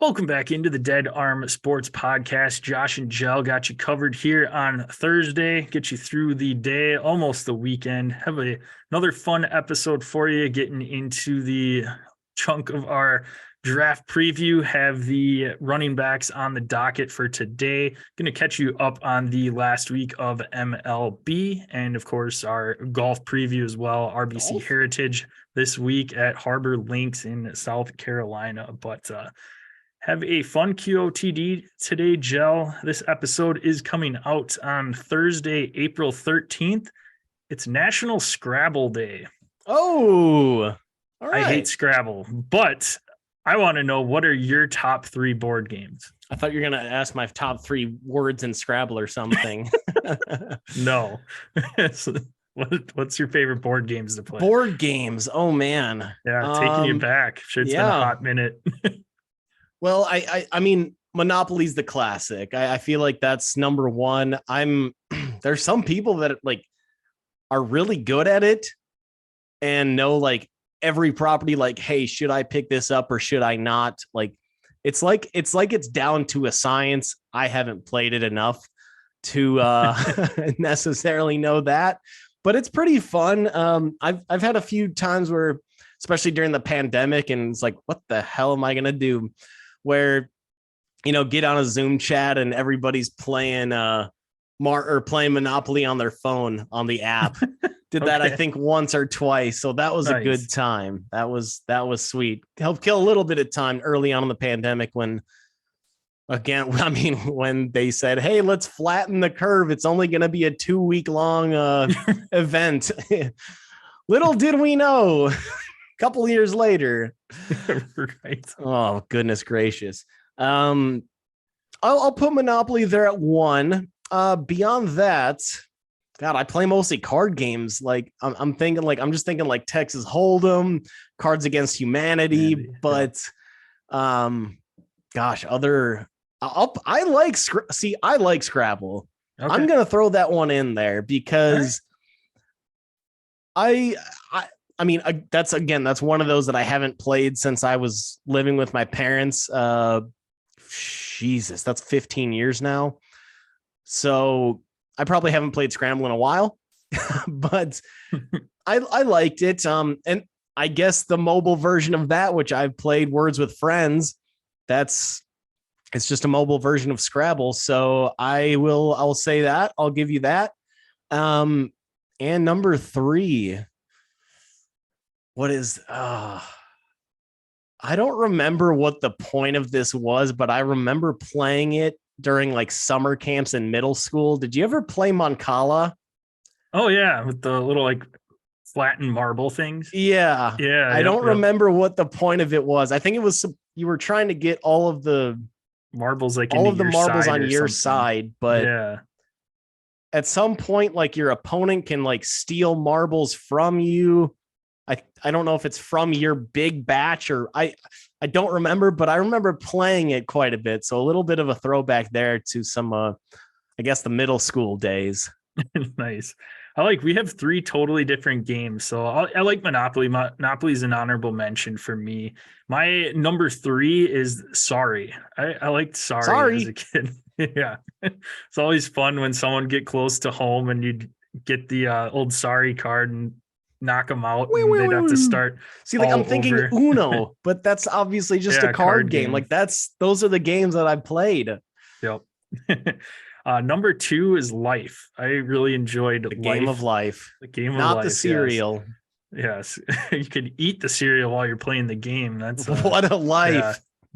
Welcome back into the Dead Arm Sports Podcast. Josh and Jell got you covered here on Thursday, get you through the day, almost the weekend. Have another fun episode for you, getting into the chunk of our draft preview. Have the running backs on the docket for today. Going to catch you up on the last week of MLB and, of course, our golf preview as well. RBC Heritage this week at Harbor Links in South Carolina. But have a fun QOTD today, Jell. This episode is coming out on Thursday, April 13th. It's National Scrabble Day. Oh, all right. I hate Scrabble, but I want to know, what are your top three board games? I thought you were going to ask my top three words in Scrabble or something. No. What's your favorite board games to play? Board games. Oh, man. Yeah, taking you back. Sure, it's been a hot minute. Well, I mean, Monopoly's the classic. I feel like that's number one. There's some people that like are really good at it and know like every property, like, hey, should I pick this up or should I not? Like it's down to a science. I haven't played it enough to necessarily know that, but it's pretty fun. I've had a few times where, especially during the pandemic, and it's like, what the hell am I gonna do? Where, get on a Zoom chat and everybody's playing playing Monopoly on their phone on the app. Did that, I think, once or twice. So that was nice. A good time. That was sweet. Helped kill a little bit of time early on in the pandemic when they said, hey, let's flatten the curve. It's only going to be a 2-week long event. Little did we know. Couple years later. Right. Oh, goodness gracious. I'll put Monopoly there at 1. Beyond that, God, I play mostly card games. Like I'm just thinking like Texas Hold'em, Cards Against Humanity, but gosh, I like Scrabble. Okay. I'm gonna throw that one in there because that's one of those that I haven't played since I was living with my parents. Jesus, that's 15 years now. So I probably haven't played Scramble in a while, but I liked it. And I guess the mobile version of that, which I've played, Words with Friends, it's just a mobile version of Scrabble. So I'll say that. I'll give you that. And number 3. What is I don't remember what the point of this was, but I remember playing it during like summer camps in middle school. Did you ever play Mancala? Oh yeah, with the little like flattened marble things. Yeah. I don't remember what the point of it was. I think it was you were trying to get all of the marbles on your side, but yeah. At some point, like your opponent can like steal marbles from you. I don't know if it's from your big batch or I don't remember, but I remember playing it quite a bit. So a little bit of a throwback there to some, I guess, the middle school days. Nice. We have 3 totally different games. So I like Monopoly. Monopoly is an honorable mention for me. My number 3 is Sorry. I liked Sorry as a kid. Yeah. It's always fun when someone get close to home and you get the old Sorry card and knock them out. And they'd have to start. See, like I'm thinking over. Uno, but that's obviously just a card game. Like those are the games that I've played. Yep. Number 2 is Life. I really enjoyed the game of life. The game of life, not the cereal. Yes. You could eat the cereal while you're playing the game. That's what a life. Yeah,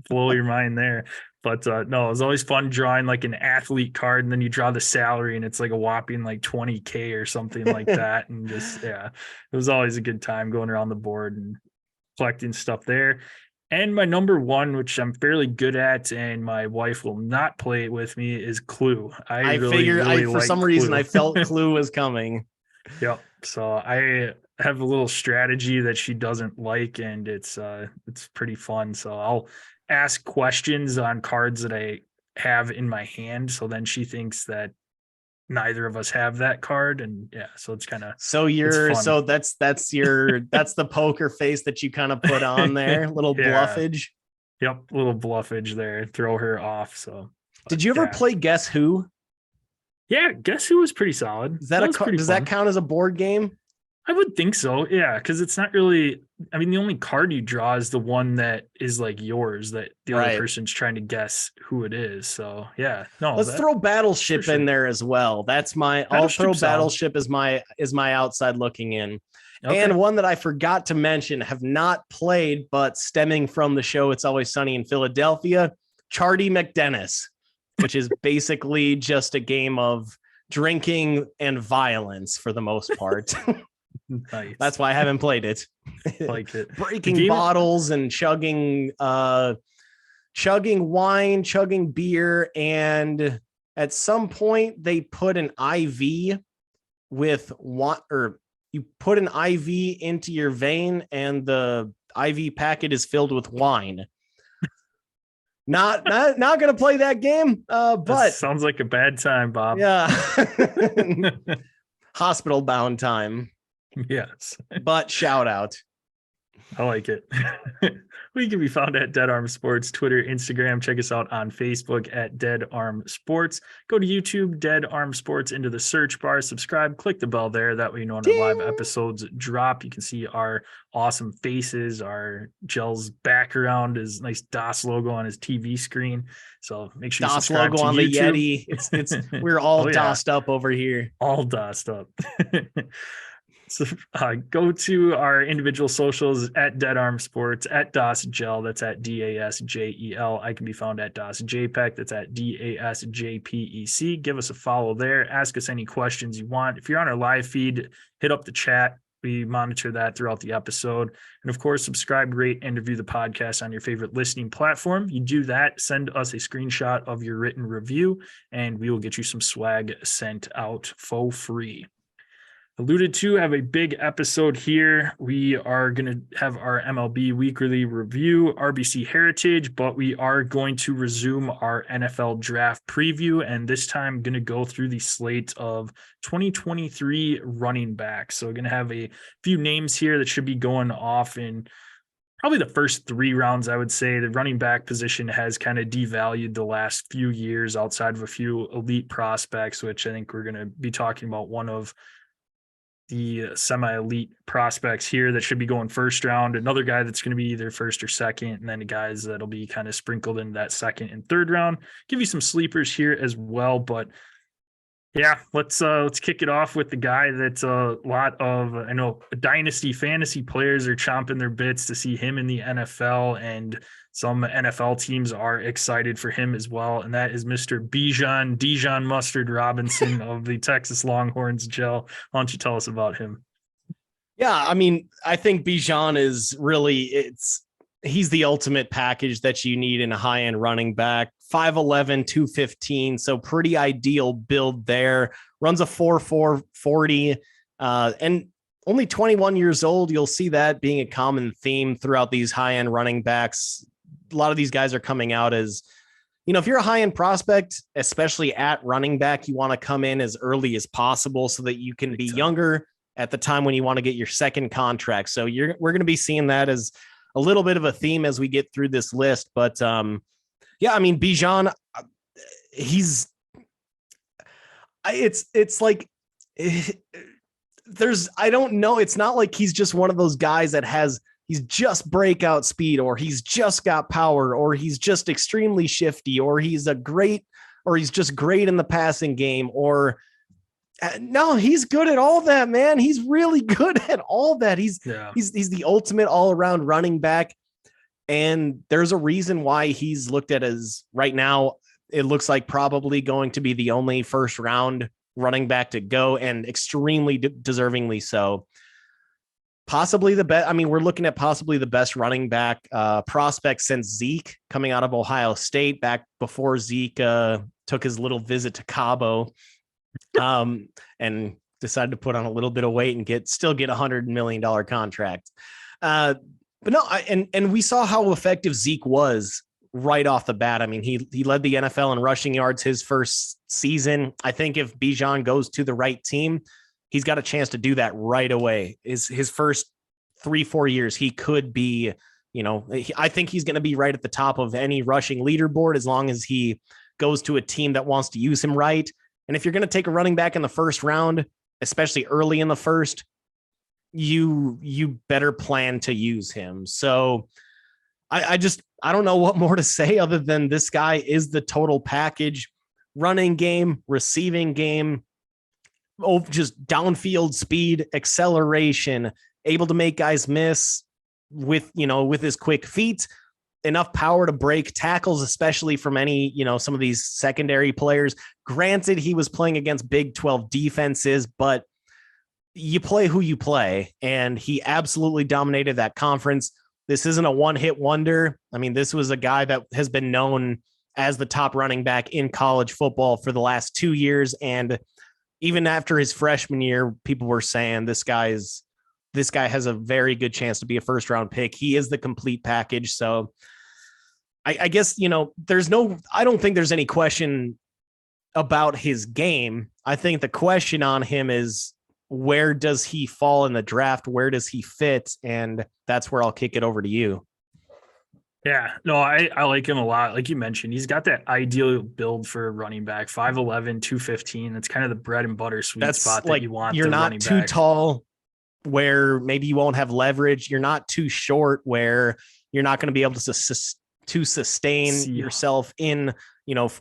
blow your mind there. But no, it was always fun drawing like an athlete card, and then you draw the salary and it's like a whopping like 20K or something like that. And just, it was always a good time going around the board and collecting stuff there. And my number 1, which I'm fairly good at, and my wife will not play it with me, is Clue. I figured for some reason I felt Clue was coming. Yep. So I have a little strategy that she doesn't like, and it's pretty fun. So I'll ask questions on cards that I have in my hand. So then she thinks that neither of us have that card, and so it's kind of that's the poker face that you kind of put on there, little bluffage. Yep, little bluffage there, throw her off. So, Did you ever play Guess Who? Yeah, Guess Who was pretty solid. Is that does that count as a board game? I would think so. Yeah, because it's not really. I mean, the only card you draw is the one that is like yours that the other person's trying to guess who it is. So yeah, no. Let's throw Battleship in there as well. That's my. I'll throw Battleship as my outside looking in. Okay. And one that I forgot to mention, have not played, but stemming from the show It's Always Sunny in Philadelphia, Charlie McDennis, which is basically just a game of drinking and violence for the most part. Nice. That's why I haven't played it. Like it. Breaking bottles and chugging wine, chugging beer, and at some point they put an IV with you put an IV into your vein and the IV packet is filled with wine. Not gonna play that game. But that sounds like a bad time, Bob. Yeah. Hospital bound time. Yes. But shout out. I like it. We can be found at Dead Arm Sports, Twitter, Instagram. Check us out on Facebook at Dead Arm Sports. Go to YouTube, Dead Arm Sports, into the search bar. Subscribe, click the bell there. That way you know when our live episodes drop. You can see our awesome faces. Our Gel's background is nice DOS logo on his TV screen. So make sure you DOS subscribe logo to on YouTube. The Yeti. It's we're all DOSed up over here. All DOSed up. So go to our individual socials at Dead Arm Sports, at DOS Gel, that's at DASJEL. I can be found at DOS JPEG, that's at DASJPEC. Give us a follow there. Ask us any questions you want. If you're on our live feed, hit up the chat. We monitor that throughout the episode. And of course, subscribe, rate, and review the podcast on your favorite listening platform. You do that, send us a screenshot of your written review, and we will get you some swag sent out for free. Alluded to, have a big episode here. We are going to have our MLB weekly review, RBC Heritage, but we are going to resume our NFL draft preview, and this time going to go through the slate of 2023 running backs. So we're going to have a few names here that should be going off in probably the first 3 rounds. I would say the running back position has kind of devalued the last few years outside of a few elite prospects, which I think we're going to be talking about one of the semi-elite prospects here that should be going first round, another guy that's going to be either first or second, and then the guys that'll be kind of sprinkled in that second and third round. Give you some sleepers here as well, but yeah, let's kick it off with the guy that's a lot of, I know, dynasty fantasy players are chomping their bits to see him in the NFL, and some NFL teams are excited for him as well, and that is Mr. Dijon Mustard Robinson of the Texas Longhorns. Gel, why don't you tell us about him? Yeah, I mean, I think Bijan is really, he's the ultimate package that you need in a high-end running back. 5'11", 215, so pretty ideal build there. Runs a 4.4 40, and only 21 years old. You'll see that being a common theme throughout these high-end running backs. A lot of these guys are coming out as, if you're a high-end prospect, especially at running back, you want to come in as early as possible so that you can be younger at the time when you want to get your second contract. So we're going to be seeing that as a little bit of a theme as we get through this list. But yeah, I mean, Bijan, it's like, I don't know. It's not like he's just one of those guys that he's just breakout speed, or he's just got power, or he's just extremely shifty, or he's just great in the passing game, or no, he's good at all that, man. He's really good at all that. He's the ultimate all around running back. And there's a reason why he's looked at as, right now, it looks like probably going to be the only first round running back to go, and extremely deservingly so. Possibly the best. I mean, we're looking at possibly the best running back prospect since Zeke coming out of Ohio State, back before Zeke took his little visit to Cabo and decided to put on a little bit of weight and still get $100 million contract. But no, and we saw how effective Zeke was right off the bat. I mean, he led the NFL in rushing yards his first season. I think if Bijan goes to the right team, he's got a chance to do that right away. His first 3-4 years, he could be I think he's going to be right at the top of any rushing leaderboard as long as he goes to a team that wants to use him right. And if you're going to take a running back in the first round, especially early in the first, you better plan to use him. So I don't know what more to say other than this guy is the total package: running game, receiving game, just downfield speed, acceleration, able to make guys miss with his quick feet, enough power to break tackles, especially from some of these secondary players. Granted, he was playing against Big 12 defenses, but you play who you play, and he absolutely dominated that conference. This isn't a one-hit wonder. I mean, this was a guy that has been known as the top running back in college football for the last 2 years. And even after his freshman year, people were saying this guy has a very good chance to be a first-round pick. He is the complete package. So I guess, I don't think there's any question about his game. I think the question on him is, where does he fall in the draft? Where does he fit? And that's where I'll kick it over to you. Yeah, no, I like him a lot. Like you mentioned, he's got that ideal build for a running back, 5'11", 215. That's kind of the bread and butter sweet spot that you want. You're not too tall where maybe you won't have leverage. You're not too short where you're not going to be able to sustain yourself in,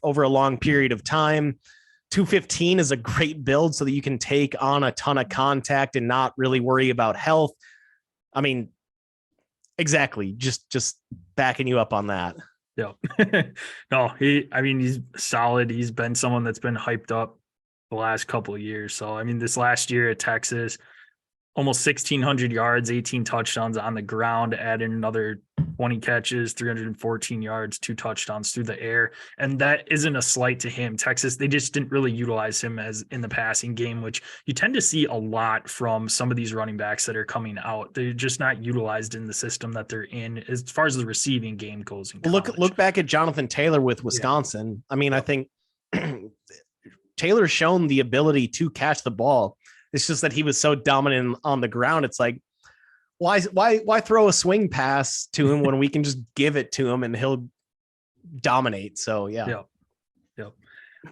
over a long period of time. 215 is a great build so that you can take on a ton of contact and not really worry about health. I mean, exactly. Just backing you up on that. Yeah. No, he's solid. He's been someone that's been hyped up the last couple of years. So, I mean, this last year at Texas, almost 1,600 yards, 18 touchdowns on the ground, adding another 20 catches, 314 yards, 2 touchdowns through the air. And that isn't a slight to him. Texas, they just didn't really utilize him as in the passing game, which you tend to see a lot from some of these running backs that are coming out. They're just not utilized in the system that they're in as far as the receiving game goes. Look back at Jonathan Taylor with Wisconsin. Yeah. I mean, I think Taylor's shown the ability to catch the ball. It's just that he was so dominant on the ground. It's like, why throw a swing pass to him when we can just give it to him and he'll dominate? So yeah. Yep.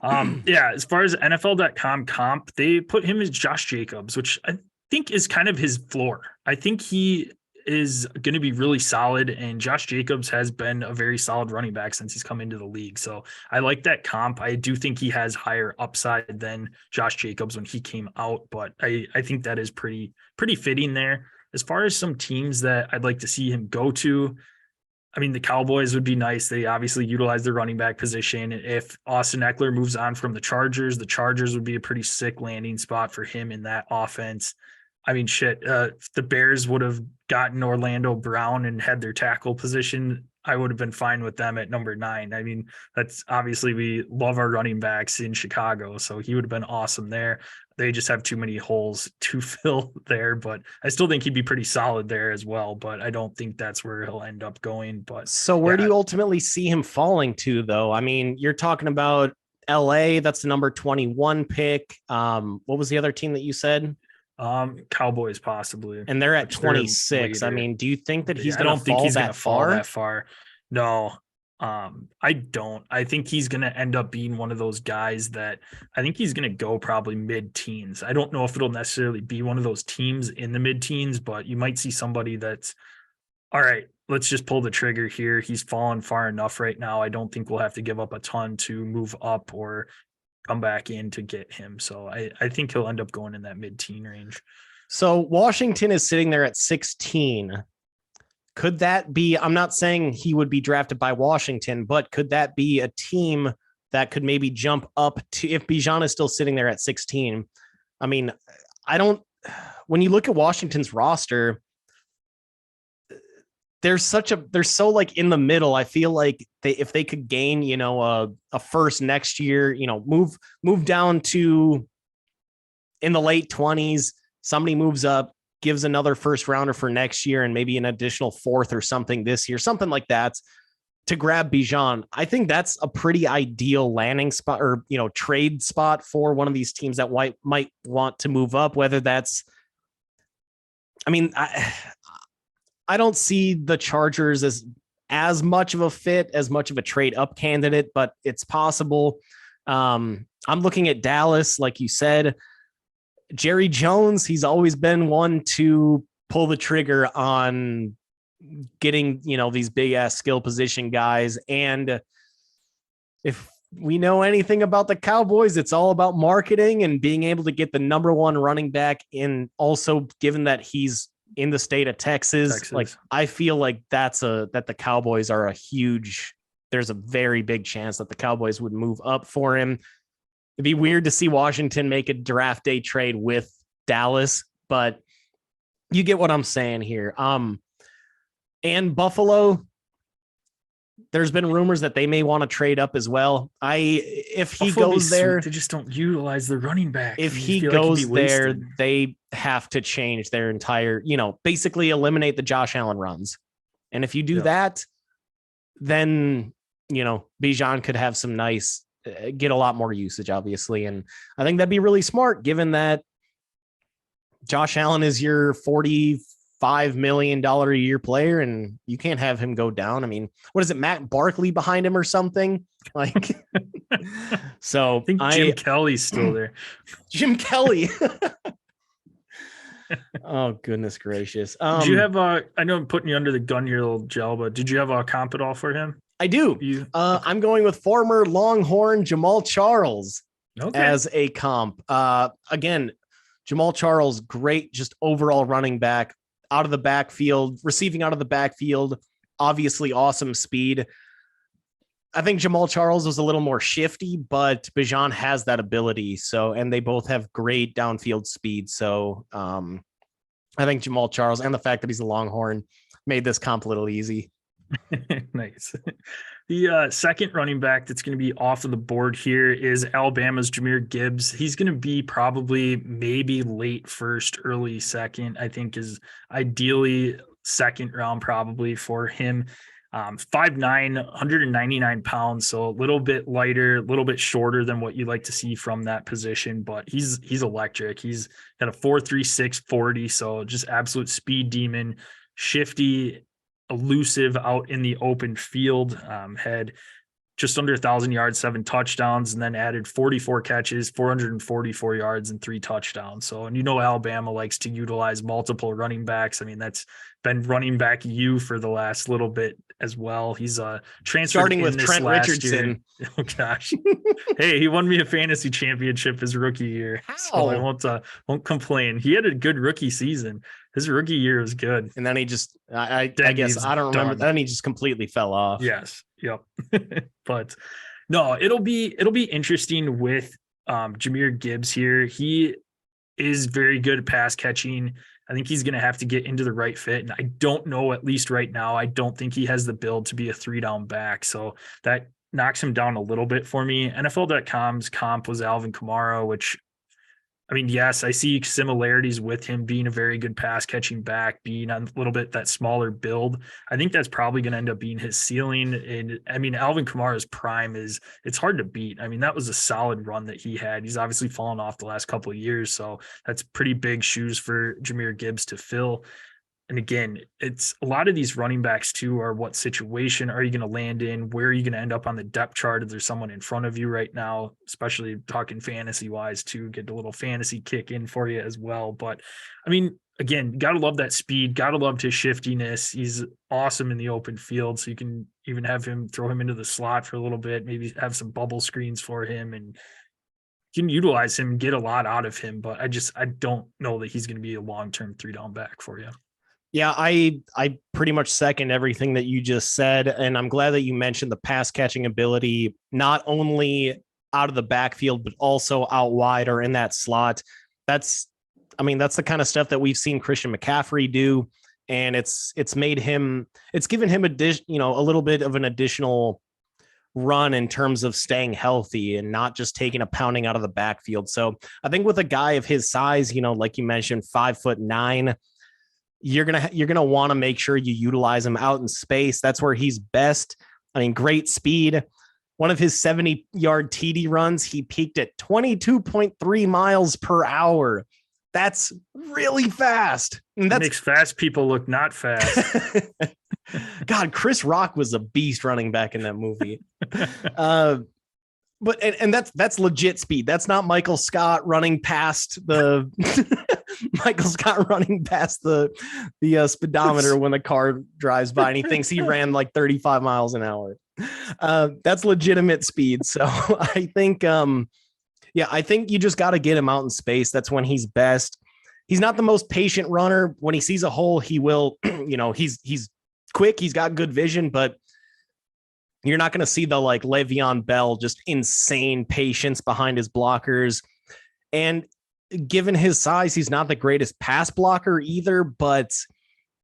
As far as NFL.com comp, they put him as Josh Jacobs, which I think is kind of his floor. I think he is going to be really solid, and Josh Jacobs has been a very solid running back since he's come into the league. So I like that comp. I do think he has higher upside than Josh Jacobs when he came out, but I think that is pretty fitting there. As far as some teams that I'd like to see him go to, I mean, the Cowboys would be nice. They obviously utilize the running back position. If Austin Eckler moves on from the Chargers would be a pretty sick landing spot for him in that offense. I mean, if the Bears would have gotten Orlando Brown and had their tackle position, I would have been fine with them at number 9. I mean, that's obviously, we love our running backs in Chicago, so he would have been awesome there. They just have too many holes to fill there, but I still think he'd be pretty solid there as well. But I don't think that's where he'll end up going. But so where do you ultimately see him falling to, though? I mean, you're talking about LA, that's the number 21 pick. What was the other team that you said? Cowboys possibly, and they're at 26. I mean, do you think that he's going to fall that far? No, I don't. I think he's going to end up being one of those guys that I think he's going to go probably mid-teens. I don't know if it'll necessarily be one of those teams in the mid-teens, but you might see somebody that's, all right, let's just pull the trigger here. He's fallen far enough right now. I don't think we'll have to give up a ton to move up or come back in to get him. So I think he'll end up going in that mid-teen range. So Washington is sitting there at 16. Could that be, I'm not saying he would be drafted by Washington, but could that be a team that could maybe jump up to, if Bijan is still sitting there at 16? I mean, when you look at Washington's roster, they're so like in the middle. I feel like if they could gain, a first next year, move down to in the late 20s, somebody moves up, gives another first rounder for next year and maybe an additional 4th or something this year, something like that to grab Bijan. I think that's a pretty ideal landing spot or, trade spot for one of these teams that might want to move up, whether that's, I mean, I don't see the Chargers as much of a fit, as much of a trade up candidate, but it's possible. I'm looking at Dallas, like you said. Jerry Jones, he's always been one to pull the trigger on getting, these big ass skill position guys. And if we know anything about the Cowboys, it's all about marketing and being able to get the number one running back in. Also, given that he's in the state of Texas. Like I feel like that the Cowboys are there's a very big chance that the Cowboys would move up for him. It'd be weird to see Washington make a draft day trade with Dallas, but you get what I'm saying here. And Buffalo, there's been rumors that they may want to trade up as well. If he goes there, they just don't utilize the running back. If he goes there, they have to change their entire, basically eliminate the Josh Allen runs. And if you do that, then, Bijan could have some get a lot more usage, obviously. And I think that'd be really smart given that Josh Allen is your $45 million a year player and you can't have him go down. I mean, what is it? Matt Barkley behind him or something like, so I think Jim Kelly's still there. Jim Kelly. Oh, goodness gracious. Did you have I know I'm putting you under the gun here, little gel, but did you have a comp at all for him? I do. I'm going with former Longhorn Jamal Charles as a comp. Again, Jamal Charles, great, just overall running back out of the backfield, receiving out of the backfield, obviously awesome speed. I think Jamal Charles was a little more shifty, but Bijan has that ability. So, and they both have great downfield speed. So I think Jamal Charles and the fact that he's a Longhorn made this comp a little easy. Nice. The second running back that's going to be off of the board here is Alabama's Jahmyr Gibbs. He's going to be probably maybe late first, early second, I think is ideally second round probably for him. 5'9", 199 pounds, so a little bit lighter, a little bit shorter than what you like to see from that position, but he's electric. He's got a 4.36 40, so just absolute speed demon, shifty, elusive out in the open field. Had just under 1,000 yards, 7 touchdowns, and then added 44 catches, 444 yards, and 3 touchdowns. So, and Alabama likes to utilize multiple running backs. I mean, that's been running back for the last little bit as well. He's transferred starting with Trent Richardson. Year. Oh gosh, hey, he won me a fantasy championship his rookie year. How? So I won't complain. He had a good rookie season. His rookie year was good, and then he just I guess I don't remember. Then he just completely fell off. Yes. Yep. But no, it'll be interesting with Jahmyr Gibbs here. He is very good at pass catching. I think he's going to have to get into the right fit. And I don't know, at least right now, I don't think he has the build to be a 3-down back. So that knocks him down a little bit for me. NFL.com's comp was Alvin Kamara, which, I mean, yes, I see similarities with him being a very good pass catching back, being a little bit that smaller build. I think that's probably going to end up being his ceiling. And I mean, Alvin Kamara's prime it's hard to beat. I mean, that was a solid run that he had. He's obviously fallen off the last couple of years. So that's pretty big shoes for Jahmyr Gibbs to fill. And again, it's a lot of these running backs too are what situation are you going to land in? Where are you going to end up on the depth chart? If there's someone in front of you right now, especially talking fantasy wise too, get a little fantasy kick in for you as well. But I mean, again, got to love that speed, got to love his shiftiness. He's awesome in the open field. So you can even have him throw him into the slot for a little bit, maybe have some bubble screens for him and you can utilize him, get a lot out of him. But I don't know that he's going to be a long-term 3-down back for you. Yeah, I pretty much second everything that you just said. And I'm glad that you mentioned the pass catching ability, not only out of the backfield, but also out wide or in that slot. That's the kind of stuff that we've seen Christian McCaffrey do. And it's given him a little bit of an additional run in terms of staying healthy and not just taking a pounding out of the backfield. So I think with a guy of his size, like you mentioned, 5'9", you're gonna want to make sure you utilize him out in space. That's where he's best. I mean, great speed. One of his 70-yard TD runs, he peaked at 22.3 miles per hour. That's really fast. And that makes fast people look not fast. God, Chris Rock was a beast running back in that movie. But that's legit speed. That's not Michael Scott running past the speedometer when the car drives by and he thinks he ran like 35 miles an hour. That's legitimate speed. So I think I think you just got to get him out in space. That's when he's best. He's not the most patient runner. When he sees a hole, he will, he's quick. He's got good vision, but you're not going to see the like Le'Veon Bell, just insane patience behind his blockers. And given his size, he's not the greatest pass blocker either, but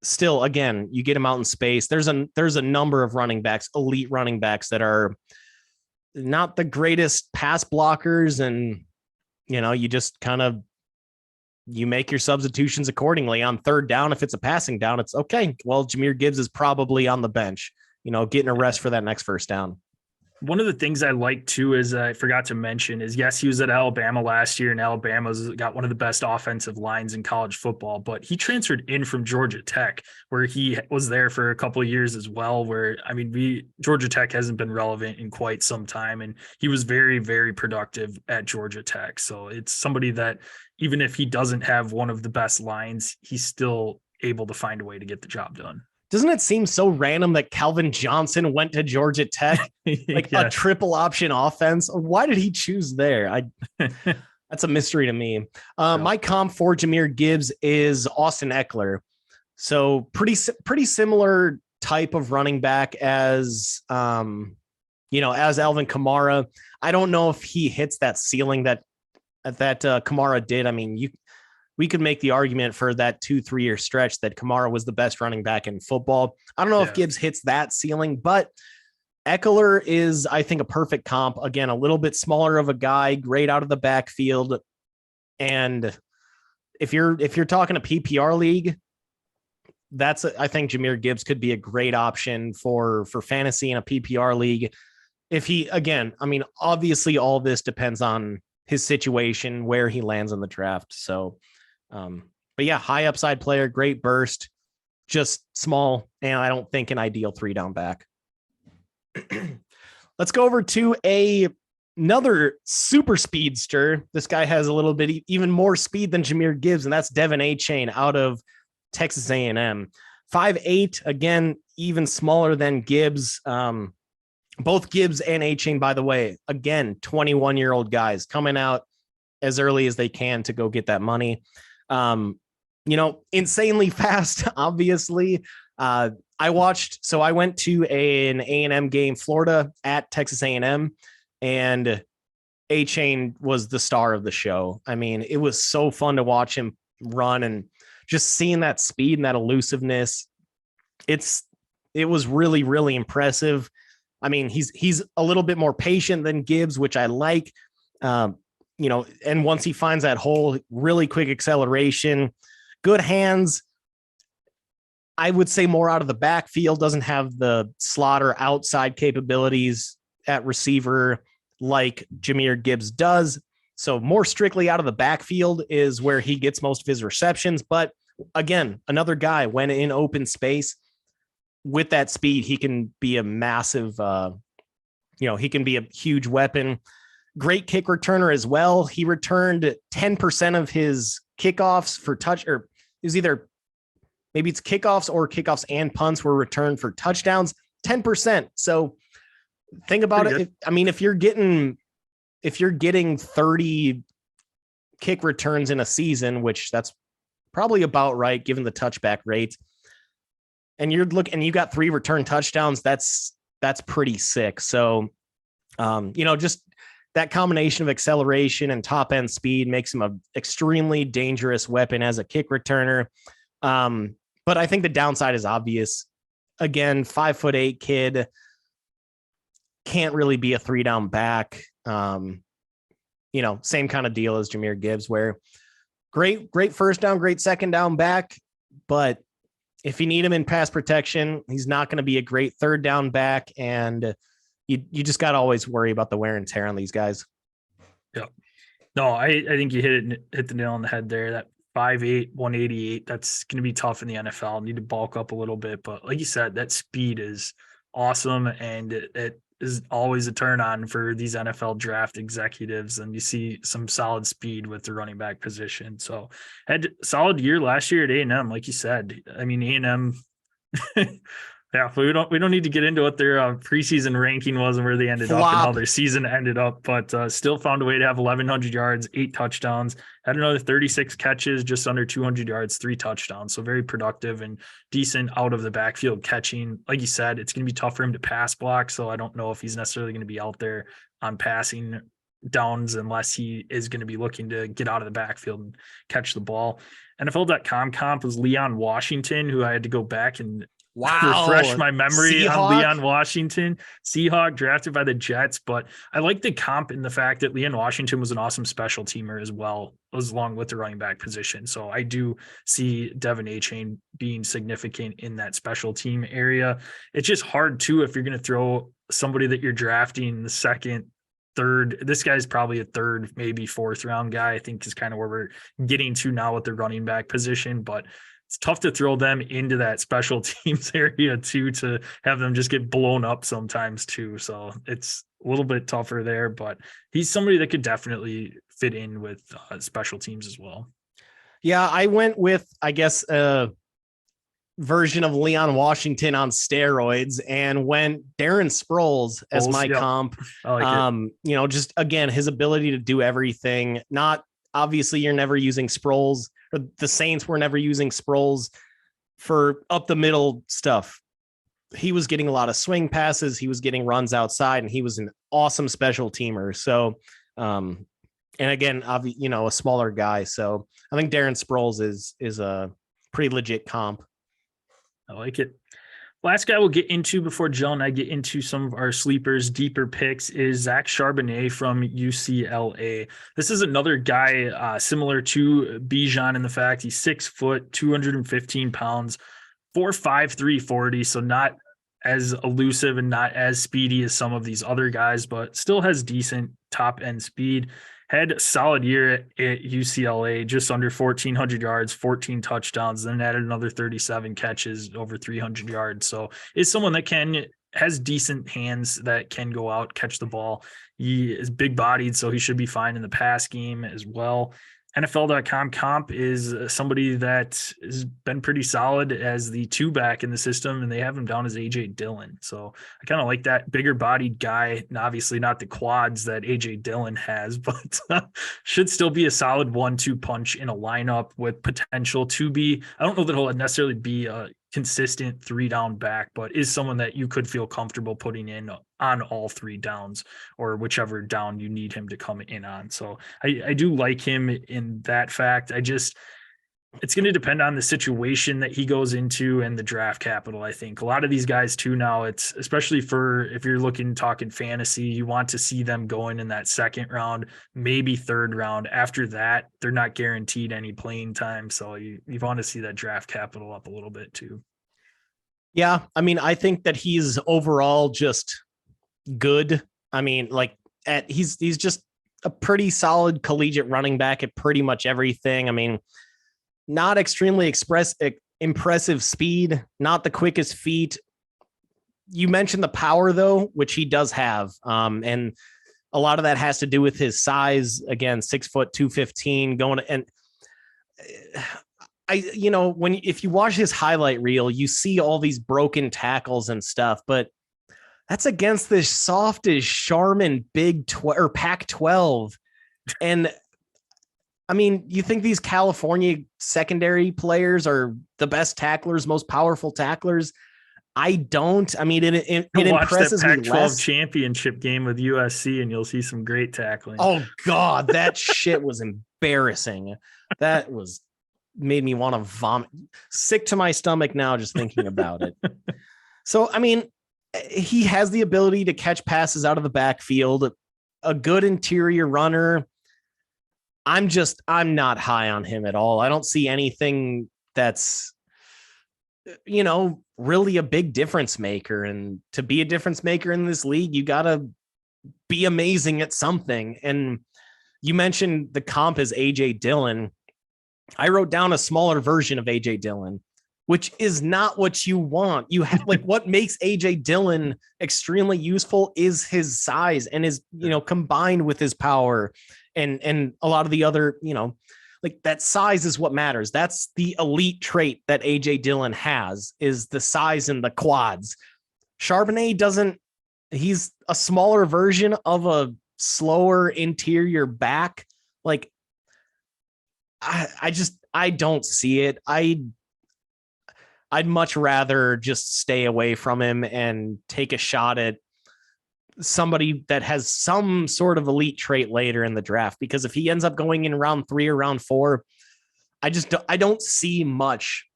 still, again, you get him out in space. There's a number of running backs, elite running backs that are not the greatest pass blockers. And, you just kind of, you make your substitutions accordingly on third down. If it's a passing down, it's okay. Well, Jahmyr Gibbs is probably on the bench, getting a rest for that next first down. One of the things I like too is I forgot to mention is, yes, he was at Alabama last year and Alabama's got one of the best offensive lines in college football, but he transferred in from Georgia Tech where he was there for a couple of years as well, where, Georgia Tech hasn't been relevant in quite some time. And he was very, very productive at Georgia Tech. So it's somebody that even if he doesn't have one of the best lines, he's still able to find a way to get the job done. Doesn't it seem so random that Calvin Johnson went to Georgia Tech, like a triple option offense? Why did he choose there? That's a mystery to me. My comp for Jahmyr Gibbs is Austin Eckler. So pretty similar type of running back as, as Alvin Kamara. I don't know if he hits that ceiling that Kamara did. We could make the argument for that 2-3 year stretch that Kamara was the best running back in football. I don't know if Gibbs hits that ceiling, but Eckler is, I think, a perfect comp. Again, a little bit smaller of a guy, great out of the backfield. And if you're talking a PPR league, I think Jahmyr Gibbs could be a great option for fantasy in a PPR league. If he, again, obviously all this depends on his situation, where he lands in the draft. So, but yeah, high upside player, great burst, just small. And I don't think an ideal 3-down back. Let's go over to another super speedster. This guy has a little bit even more speed than Jahmyr Gibbs, and that's Devin A-Chain out of Texas A&M. 5'8", again, even smaller than Gibbs. Both Gibbs and A-Chain, by the way, again, 21-year-old guys coming out as early as they can to go get that money. Insanely fast, obviously. I went to an A&M game, Florida at Texas A&M, and A-Chain was the star of the show. It was so fun to watch him run and just seeing that speed and that elusiveness. It was really, really impressive. He's a little bit more patient than Gibbs, which I like. And once he finds that hole, really quick acceleration, good hands. I would say more out of the backfield, doesn't have the slot or outside capabilities at receiver like Jahmyr Gibbs does. So more strictly out of the backfield is where he gets most of his receptions. But again, another guy when in open space with that speed, he can be a massive, he can be a huge weapon. Great kick returner as well. He returned 10% of his kickoffs for touch, or it was either maybe it's kickoffs and punts were returned for touchdowns, 10%. So think about it. If you're getting 30 kick returns in a season, which that's probably about right, given the touchback rate, and you got 3 return touchdowns, that's pretty sick. So, just that combination of acceleration and top end speed makes him an extremely dangerous weapon as a kick returner. But I think the downside is obvious. Again, 5'8" kid can't really be a 3-down back. Same kind of deal as Jahmyr Gibbs, where great first down, great second down back. But if you need him in pass protection, he's not going to be a great third down back. And you just got to always worry about the wear and tear on these guys. Yeah. No, I think you hit the nail on the head there. That 5'8", 188. That's going to be tough in the NFL. Need to bulk up a little bit. But like you said, that speed is awesome. And it is always a turn on for these NFL draft executives. And you see some solid speed with the running back position. So had a solid year last year at A&M, like you said. I mean, A&M yeah, we don't need to get into what their preseason ranking was and where they ended up and how their season ended up, but still found a way to have 1,100 yards, 8 touchdowns, had another 36 catches, just under 200 yards, 3 touchdowns. So very productive and decent out of the backfield catching. Like you said, it's going to be tough for him to pass block, so I don't know if he's necessarily going to be out there on passing downs unless he is going to be looking to get out of the backfield and catch the ball. NFL.com comp was Leon Washington, who I had to go back and refresh my memory Seahawk? on Leon Washington, Seahawk, drafted by the Jets. But I like the comp in the fact that Leon Washington was an awesome special teamer as well, as along with the running back position. So I do see Devin Achane being significant in that special team area. It's just hard too if you're going to throw somebody that you're drafting the second, third. This guy's probably a third, maybe fourth round guy, I think is kind of where we're getting to now with the running back position. But it's tough to throw them into that special teams area too, to have them just get blown up sometimes too. So it's a little bit tougher there, but he's somebody that could definitely fit in with special teams as well. Yeah, I went with, I guess, a version of Leon Washington on steroids and went Darren Sproles as my comp. Just again, his ability to do everything. Not obviously you're never using Sproles, or the Saints were never using Sproles for up the middle stuff. He was getting a lot of swing passes. He was getting runs outside, and he was an awesome special teamer. So, and again, a smaller guy. So I think Darren Sproles is a pretty legit comp. I like it. Last guy we'll get into before Jill and I get into some of our sleepers, deeper picks, is Zach Charbonnet from UCLA. This is another guy similar to Bijan in the fact he's 6 foot, 215 pounds, 4'5", 340. So not as elusive and not as speedy as some of these other guys, but still has decent top end speed. Had a solid year at UCLA, just under 1,400 yards, 14 touchdowns, then added another 37 catches, over 300 yards. So is someone that has decent hands that can go out, catch the ball. He is big bodied, so he should be fine in the pass game as well. NFL.com comp is somebody that has been pretty solid as the 2-back in the system, and they have him down as A.J. Dillon. So I kind of like that bigger bodied guy, and obviously not the quads that A.J. Dillon has, but should still be a solid 1-2 punch in a lineup with potential to be, I don't know that he'll necessarily be a consistent 3-down back, but is someone that you could feel comfortable putting in on all 3 downs or whichever down you need him to come in on. So I do like him in that fact. It's going to depend on the situation that he goes into and the draft capital. I think a lot of these guys too now, it's especially for if you're talking fantasy, you want to see them going in that second round, maybe third round. After that, they're not guaranteed any playing time. So you want to see that draft capital up a little bit too. Yeah. I mean, I think that he's overall just good. I mean, he's just a pretty solid collegiate running back at pretty much everything. I mean, not extremely impressive speed, not the quickest feet. You mentioned the power though, which he does have. And a lot of that has to do with his size. Again, 6 foot, 215 going. And if you watch his highlight reel, you see all these broken tackles and stuff, but that's against this soft as Charmin Pac-12. And I mean, you think these California secondary players are the best tacklers, most powerful tacklers? I don't. I mean, it impresses me less. Pac-12 championship game with USC, and you'll see some great tackling. Oh God, that shit was embarrassing. That made me want to vomit. Sick to my stomach now just thinking about it. So, I mean, he has the ability to catch passes out of the backfield, a good interior runner. I'm not high on him at all. I don't see anything that's, really a big difference maker. And to be a difference maker in this league, you got to be amazing at something. And you mentioned the comp is A.J. Dillon. I wrote down a smaller version of AJ Dillon, which is not what you want. You have like what makes AJ Dillon extremely useful is his size and his, combined with his power and a lot of the other, like that size is what matters. That's the elite trait that AJ Dillon has, is the size and the quads. Charbonnet doesn't, he's a smaller version of a slower interior back. Like I don't see it. I'd much rather just stay away from him and take a shot at somebody that has some sort of elite trait later in the draft, because if he ends up going in round 3 or round 4, I don't see much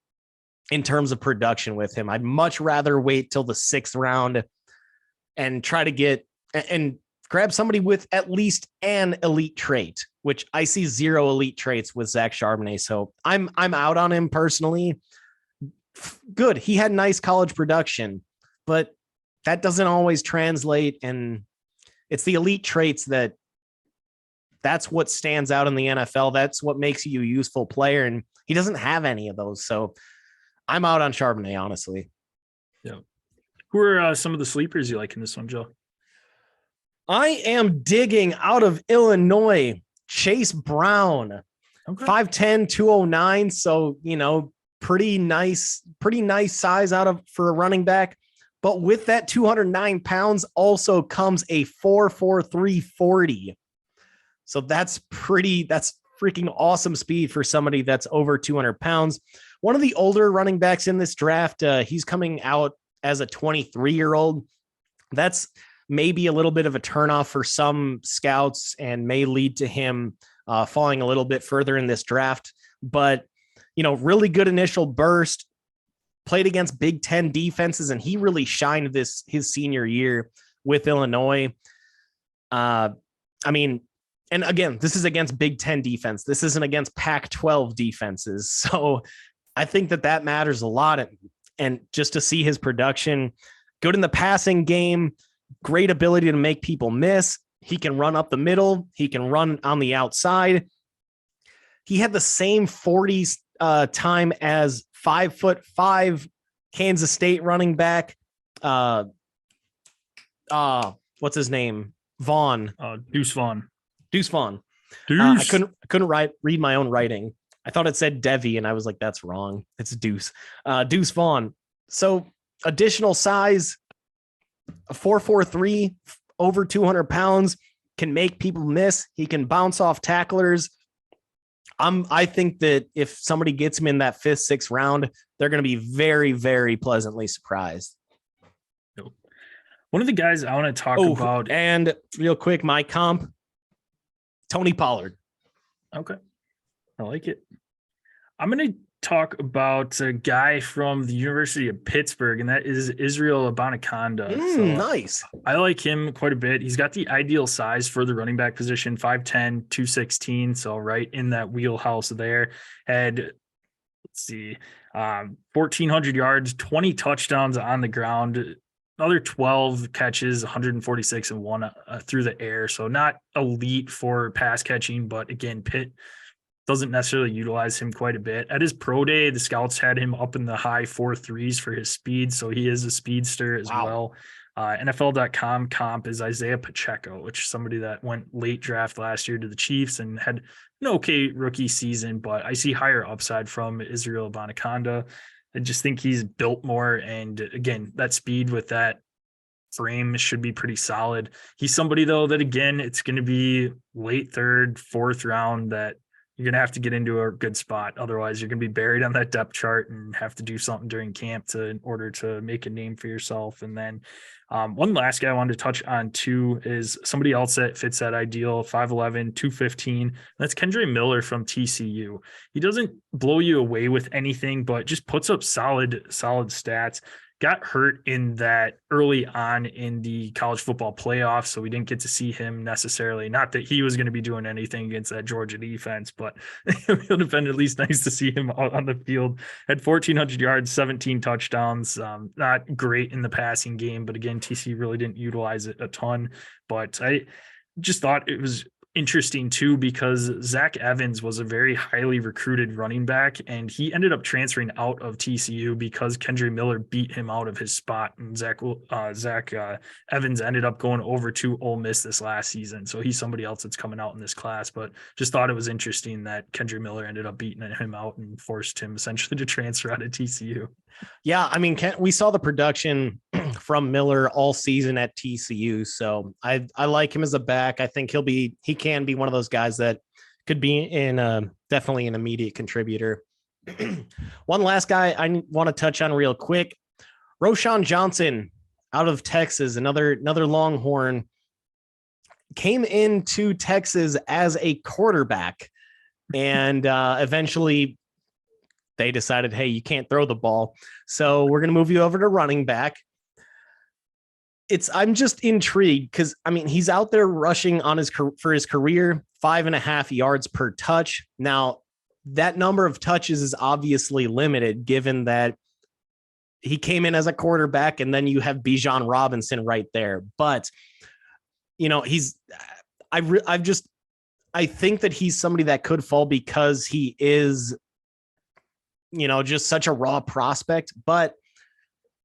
in terms of production with him. I'd much rather wait till the 6th round and try to get and grab somebody with at least an elite trait, which I see 0 elite traits with Zach Charbonnet. So I'm out on him personally. Good. He had nice college production, but that doesn't always translate. And it's the elite traits that's what stands out in the NFL. That's what makes you a useful player. And he doesn't have any of those. So I'm out on Charbonnet, honestly. Yeah. Who are some of the sleepers you like in this one, Joe? I am digging out of Illinois, Chase Brown, okay. 5'10", 209. So, pretty nice size for a running back. But with that 209 pounds also comes a 4.43 40. So that's freaking awesome speed for somebody that's over 200 pounds. One of the older running backs in this draft, he's coming out as a 23-year-old. That's maybe a little bit of a turnoff for some scouts and may lead to him falling a little bit further in this draft. But, really good initial burst, played against Big Ten defenses, and he really shined his senior year with Illinois. And again, this is against Big Ten defense. This isn't against Pac-12 defenses. So I think that matters a lot. And just to see his production, good in the passing game, great ability to make people miss. He can run up the middle. He can run on the outside. He had the same 40s time as 5'5" Kansas State running back. What's his name? Vaughn. Deuce Vaughn. Deuce Vaughn. I couldn't read my own writing. I thought it said Devi, and I was like, that's wrong. It's Deuce. Deuce Vaughn. So additional size, a 4.43, over 200 pounds, can make people miss. He can bounce off tacklers. I think that if somebody gets him in that 5th, 6th round, they're going to be very, very pleasantly surprised. One of the guys I want to talk about. And real quick, my comp, Tony Pollard. Okay. I like it. I'm going to talk about a guy from the University of Pittsburgh, and that is Israel Abanikanda. Nice. I like him quite a bit. He's got the ideal size for the running back position, 5'10", 216. So right in that wheelhouse there. Had, 1,400 yards, 20 touchdowns on the ground, another 12 catches, 146 and 1 through the air. So not elite for pass catching, but again, Pitt doesn't necessarily utilize him quite a bit. At his pro day, the scouts had him up in the high 4.3s for his speed. So he is a speedster as well. NFL.com comp is Isaiah Pacheco, which is somebody that went late draft last year to the Chiefs and had an okay rookie season, but I see higher upside from Israel Abanikanda. I just think he's built more. And again, that speed with that frame should be pretty solid. He's somebody though, that again, it's going to be late 3rd, 4th round that you're going to have to get into a good spot. Otherwise, you're going to be buried on that depth chart and have to do something during camp in order to make a name for yourself. And then one last guy I wanted to touch on too is somebody else that fits that ideal, 5'11", 215. That's Kendre Miller from TCU. He doesn't blow you away with anything, but just puts up solid stats. Got hurt in that early on in the college football playoffs, so we didn't get to see him necessarily. Not that he was going to be doing anything against that Georgia defense, but it would have been at least nice to see him out on the field. Had 1,400 yards, 17 touchdowns. Not great in the passing game, but again, TCU really didn't utilize it a ton. But I just thought it was interesting too, because Zach Evans was a very highly recruited running back, and he ended up transferring out of TCU because Kendre Miller beat him out of his spot, and Zach Evans ended up going over to Ole Miss this last season. So he's somebody else that's coming out in this class, but just thought it was interesting that Kendre Miller ended up beating him out and forced him essentially to transfer out of TCU. Yeah, I mean, we saw the production from Miller all season at TCU, so I like him as a back. I think he can be one of those guys that could be definitely an immediate contributor. One last guy I want to touch on real quick, Roschon Johnson out of Texas, another Longhorn, came into Texas as a quarterback, and eventually they decided, hey, you can't throw the ball, so we're going to move you over to running back. I'm just intrigued because, I mean, he's out there rushing for his career 5.5 yards per touch. Now, that number of touches is obviously limited given that he came in as a quarterback, and then you have Bijan Robinson right there. But, you know, I think that he's somebody that could fall because he is, you know, just such a raw prospect. But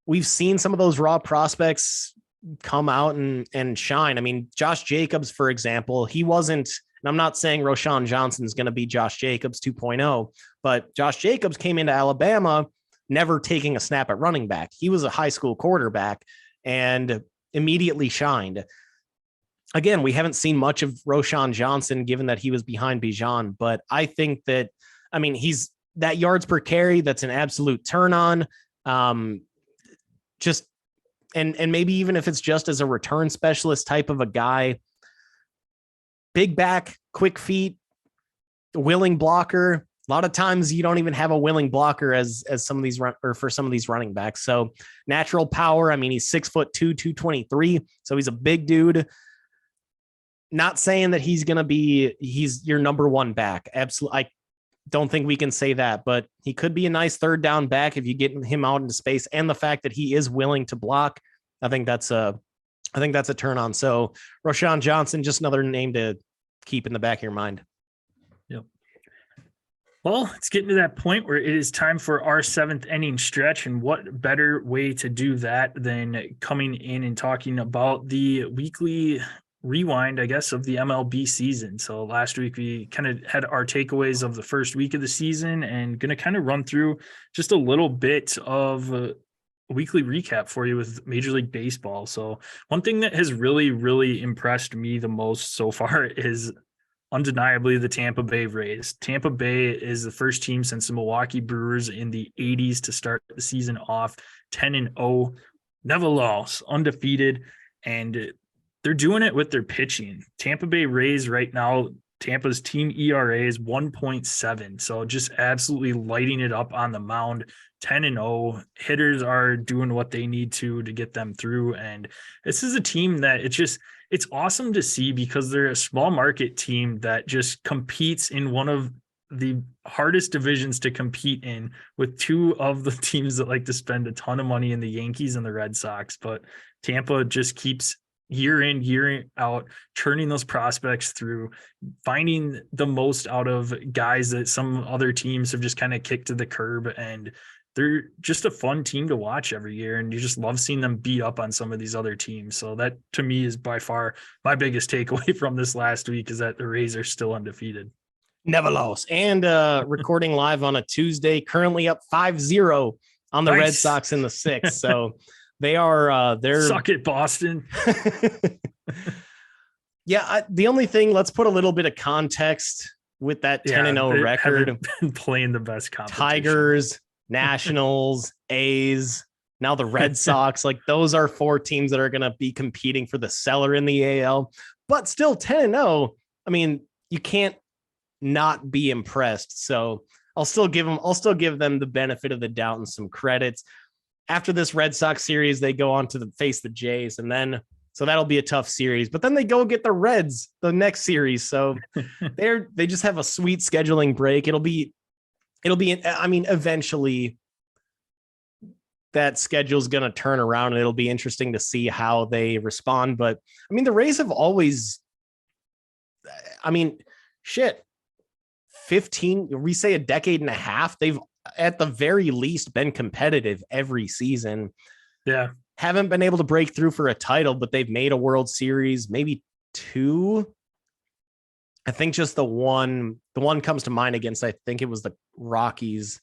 we've seen some of those raw prospects come out and shine. I mean, Josh Jacobs, for example, he wasn't, and I'm not saying Roschon Johnson is going to be Josh Jacobs 2.0, but Josh Jacobs came into Alabama never taking a snap at running back. He was a high school quarterback and immediately shined. Again, we haven't seen much of Roschon Johnson given that he was behind Bijan, but I think that, I mean, he's that yards per carry. That's an absolute turn on. Just, and maybe even if it's just as a return specialist type of a guy, big back, quick feet, willing blocker. A lot of times you don't even have a willing blocker as some of these for some of these running backs. So natural power. I mean, he's 6'2", 223. So he's a big dude. Not saying that he's your number one back. Absolutely. I don't think we can say that, but he could be a nice third down back if you get him out into space. And the fact that he is willing to block, I think that's a turn on. So Roschon Johnson, just another name to keep in the back of your mind. Yep. Well, it's getting to that point where it is time for our seventh inning stretch. And what better way to do that than coming in and talking about the weekly rewind, I guess, of the MLB season. So last week we kind of had our takeaways of the first week of the season, and going to kind of run through just a little bit of a weekly recap for you with Major League Baseball. So one thing that has really, really impressed me the most so far is undeniably the Tampa Bay Rays. Tampa Bay is the first team since the Milwaukee Brewers in the 80s to start the season off 10-0, never lost, undefeated, and they're doing it with their pitching. Tampa Bay Rays right now, Tampa's team ERA is 1.7. So just absolutely lighting it up on the mound. 10-0. Hitters are doing what they need to get them through. And this is a team that it's awesome to see because they're a small market team that just competes in one of the hardest divisions to compete in, with two of the teams that like to spend a ton of money in, the Yankees and the Red Sox. But Tampa just keeps year in, year out, churning those prospects through, finding the most out of guys that some other teams have just kind of kicked to the curb. And they're just a fun team to watch every year. And you just love seeing them beat up on some of these other teams. So that to me is by far my biggest takeaway from this last week, is that the Rays are still undefeated. Never lost. And recording live on a Tuesday, currently up 5-0 on the Red Sox in the sixth. So they're suck it, Boston. Yeah. The only thing, let's put a little bit of context with that 10-0 record. Been playing the best competition. Tigers, Nationals, A's, now the Red Sox, like those are four teams that are going to be competing for the cellar in the AL, but still 10-0. I mean, you can't not be impressed. So I'll still give them the benefit of the doubt and some credits. After this Red Sox series, they go on to face the Jays, and then so that'll be a tough series. But then they go get the Reds the next series, so they just have a sweet scheduling break. It'll be. I mean, eventually that schedule's going to turn around, and it'll be interesting to see how they respond. But I mean, the Rays have always I mean, shit, 15, we say a decade and a half. They've at the very least been competitive every season. Yeah. Haven't been able to break through for a title, but they've made a World Series, maybe 2. I think just the one comes to mind against, I think it was the Rockies.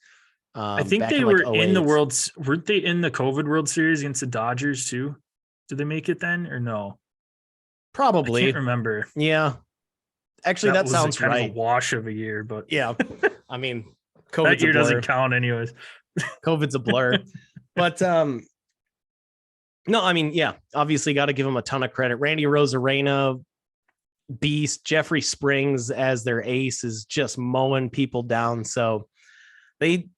I think they were in the weren't they in the COVID World Series against the Dodgers too? Did they make it then or no? Probably. I can't remember. Yeah. Actually, that sounds kind right. of a wash of a year, but yeah. I mean, that year doesn't count anyways. COVID's a blur. But no, I mean, yeah, obviously got to give him a ton of credit. Randy Arozarena, beast. Jeffrey Springs as their ace is just mowing people down. So they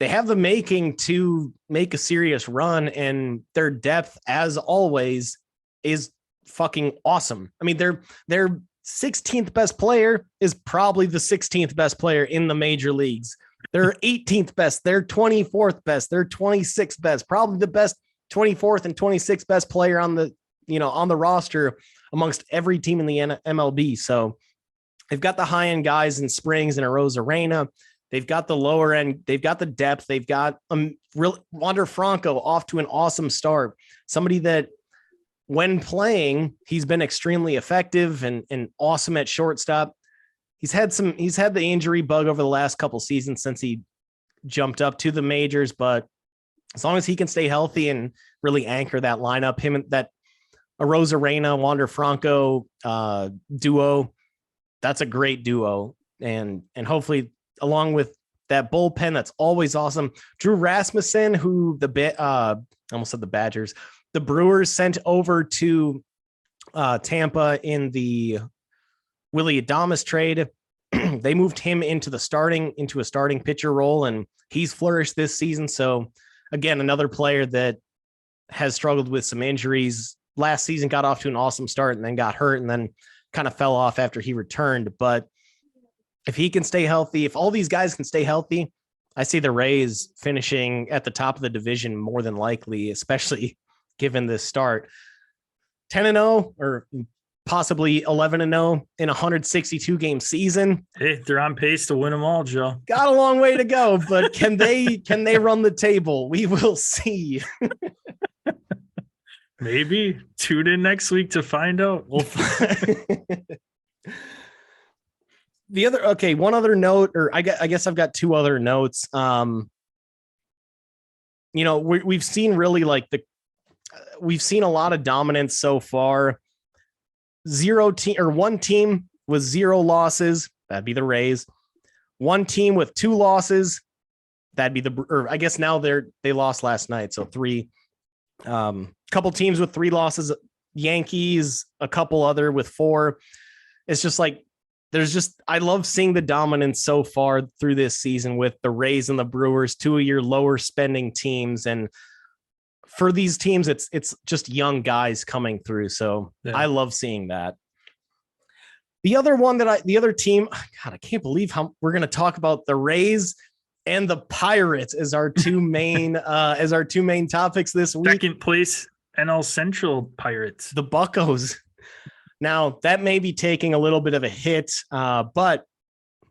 have the making to make a serious run, and their depth, as always, is fucking awesome. I mean, their 16th best player is probably the 16th best player in the major leagues. Their 18th best, their 24th best, their 26th best, probably the best 24th and 26th best player on the roster amongst every team in the MLB. So they've got the high end guys in Springs and Arozarena. They've got the lower end. They've got the depth. They've got Wander Franco off to an awesome start. Somebody that when playing, he's been extremely effective and awesome at shortstop. He's had the injury bug over the last couple seasons since he jumped up to the majors, but as long as he can stay healthy and really anchor that lineup, him and that Arozarena, Wander Franco duo, that's a great duo. And hopefully along with that bullpen, that's always awesome. Drew Rasmussen, who almost said the Badgers, the Brewers sent over to Tampa in the Willy Adames trade. They moved him into a starting pitcher role, and he's flourished this season. So again, another player that has struggled with some injuries. Last season got off to an awesome start and then got hurt and then kind of fell off after he returned. But if he can stay healthy, if all these guys can stay healthy, I see the Rays finishing at the top of the division more than likely, especially given this start. 10-0 or possibly 11-0 in a 162 game season. Hey, they're on pace to win them all, Joe. Got a long way to go, but can they run the table? We will see. Maybe tune in next week to find out. One other note, or I guess I've got 2 other notes. We've seen we've seen a lot of dominance so far. One team with 0 losses, that'd be the Rays. One team with 2 losses, that'd be I guess now they lost last night, so 3. Couple teams with 3 losses, Yankees, a couple other with 4. It's just like I love seeing the dominance so far through this season with the Rays and the Brewers, 2 of your lower spending teams. And for these teams, it's just young guys coming through. So yeah. I love seeing that. The other team, God, I can't believe how we're going to talk about the Rays and the Pirates as our two main topics this week. Second place NL Central Pirates, the Buccos. Now that may be taking a little bit of a hit, but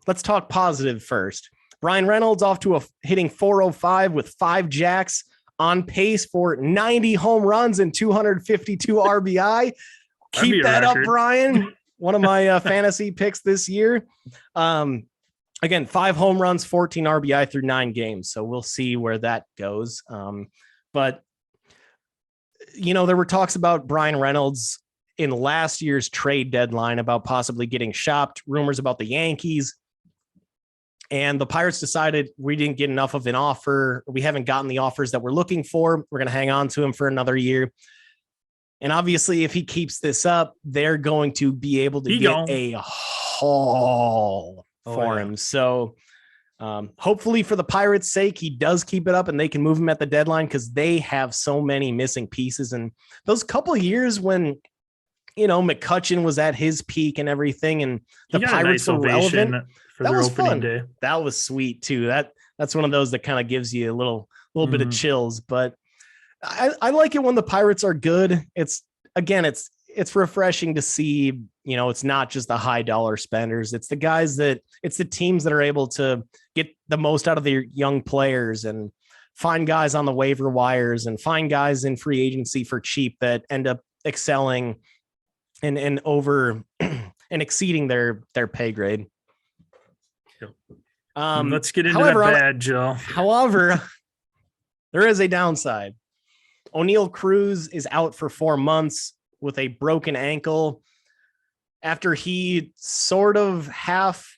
let's talk positive first. Brian Reynolds off to hitting 405 with 5 jacks, on pace for 90 home runs and 252 RBI. Keep that up, Brian. One of my fantasy picks this year. Again, 5 home runs, 14 RBI through 9 games. So we'll see where that goes. But there were talks about Brian Reynolds in last year's trade deadline about possibly getting shopped, rumors about the Yankees. And the Pirates decided we didn't get enough of an offer. We haven't gotten the offers that we're looking for. We're going to hang on to him for another year. And obviously, if he keeps this up, they're going to be able to get a haul for him. So hopefully for the Pirates' sake, he does keep it up and they can move him at the deadline because they have so many missing pieces. And those couple of years when, McCutchen was at his peak and everything and the Pirates were relevant. That was fun. Day. That was sweet too. That's one of those that kind of gives you a little bit of chills, but I like it when the Pirates are good. It's refreshing to see it's not just the high dollar spenders. It's the teams that are able to get the most out of their young players and find guys on the waiver wires and find guys in free agency for cheap that end up excelling and over and exceeding their pay grade. Let's get into that bad, Joe. However, there is a downside. O'Neal Cruz is out for 4 months with a broken ankle after he sort of half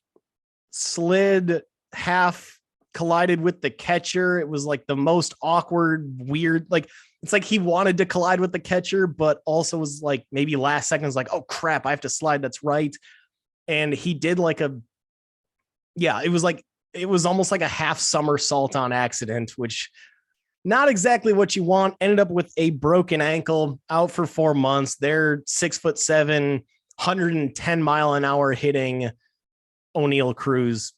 slid, half collided with the catcher. It was like the most awkward, weird, like it's like he wanted to collide with the catcher, but also was like maybe last second was like, oh crap, I have to slide. That's right. And he did like it was almost like a half somersault on accident, which not exactly what you want. Ended up with a broken ankle, out for 4 months. They're 6'7", 110 mile an hour hitting O'Neal Cruz,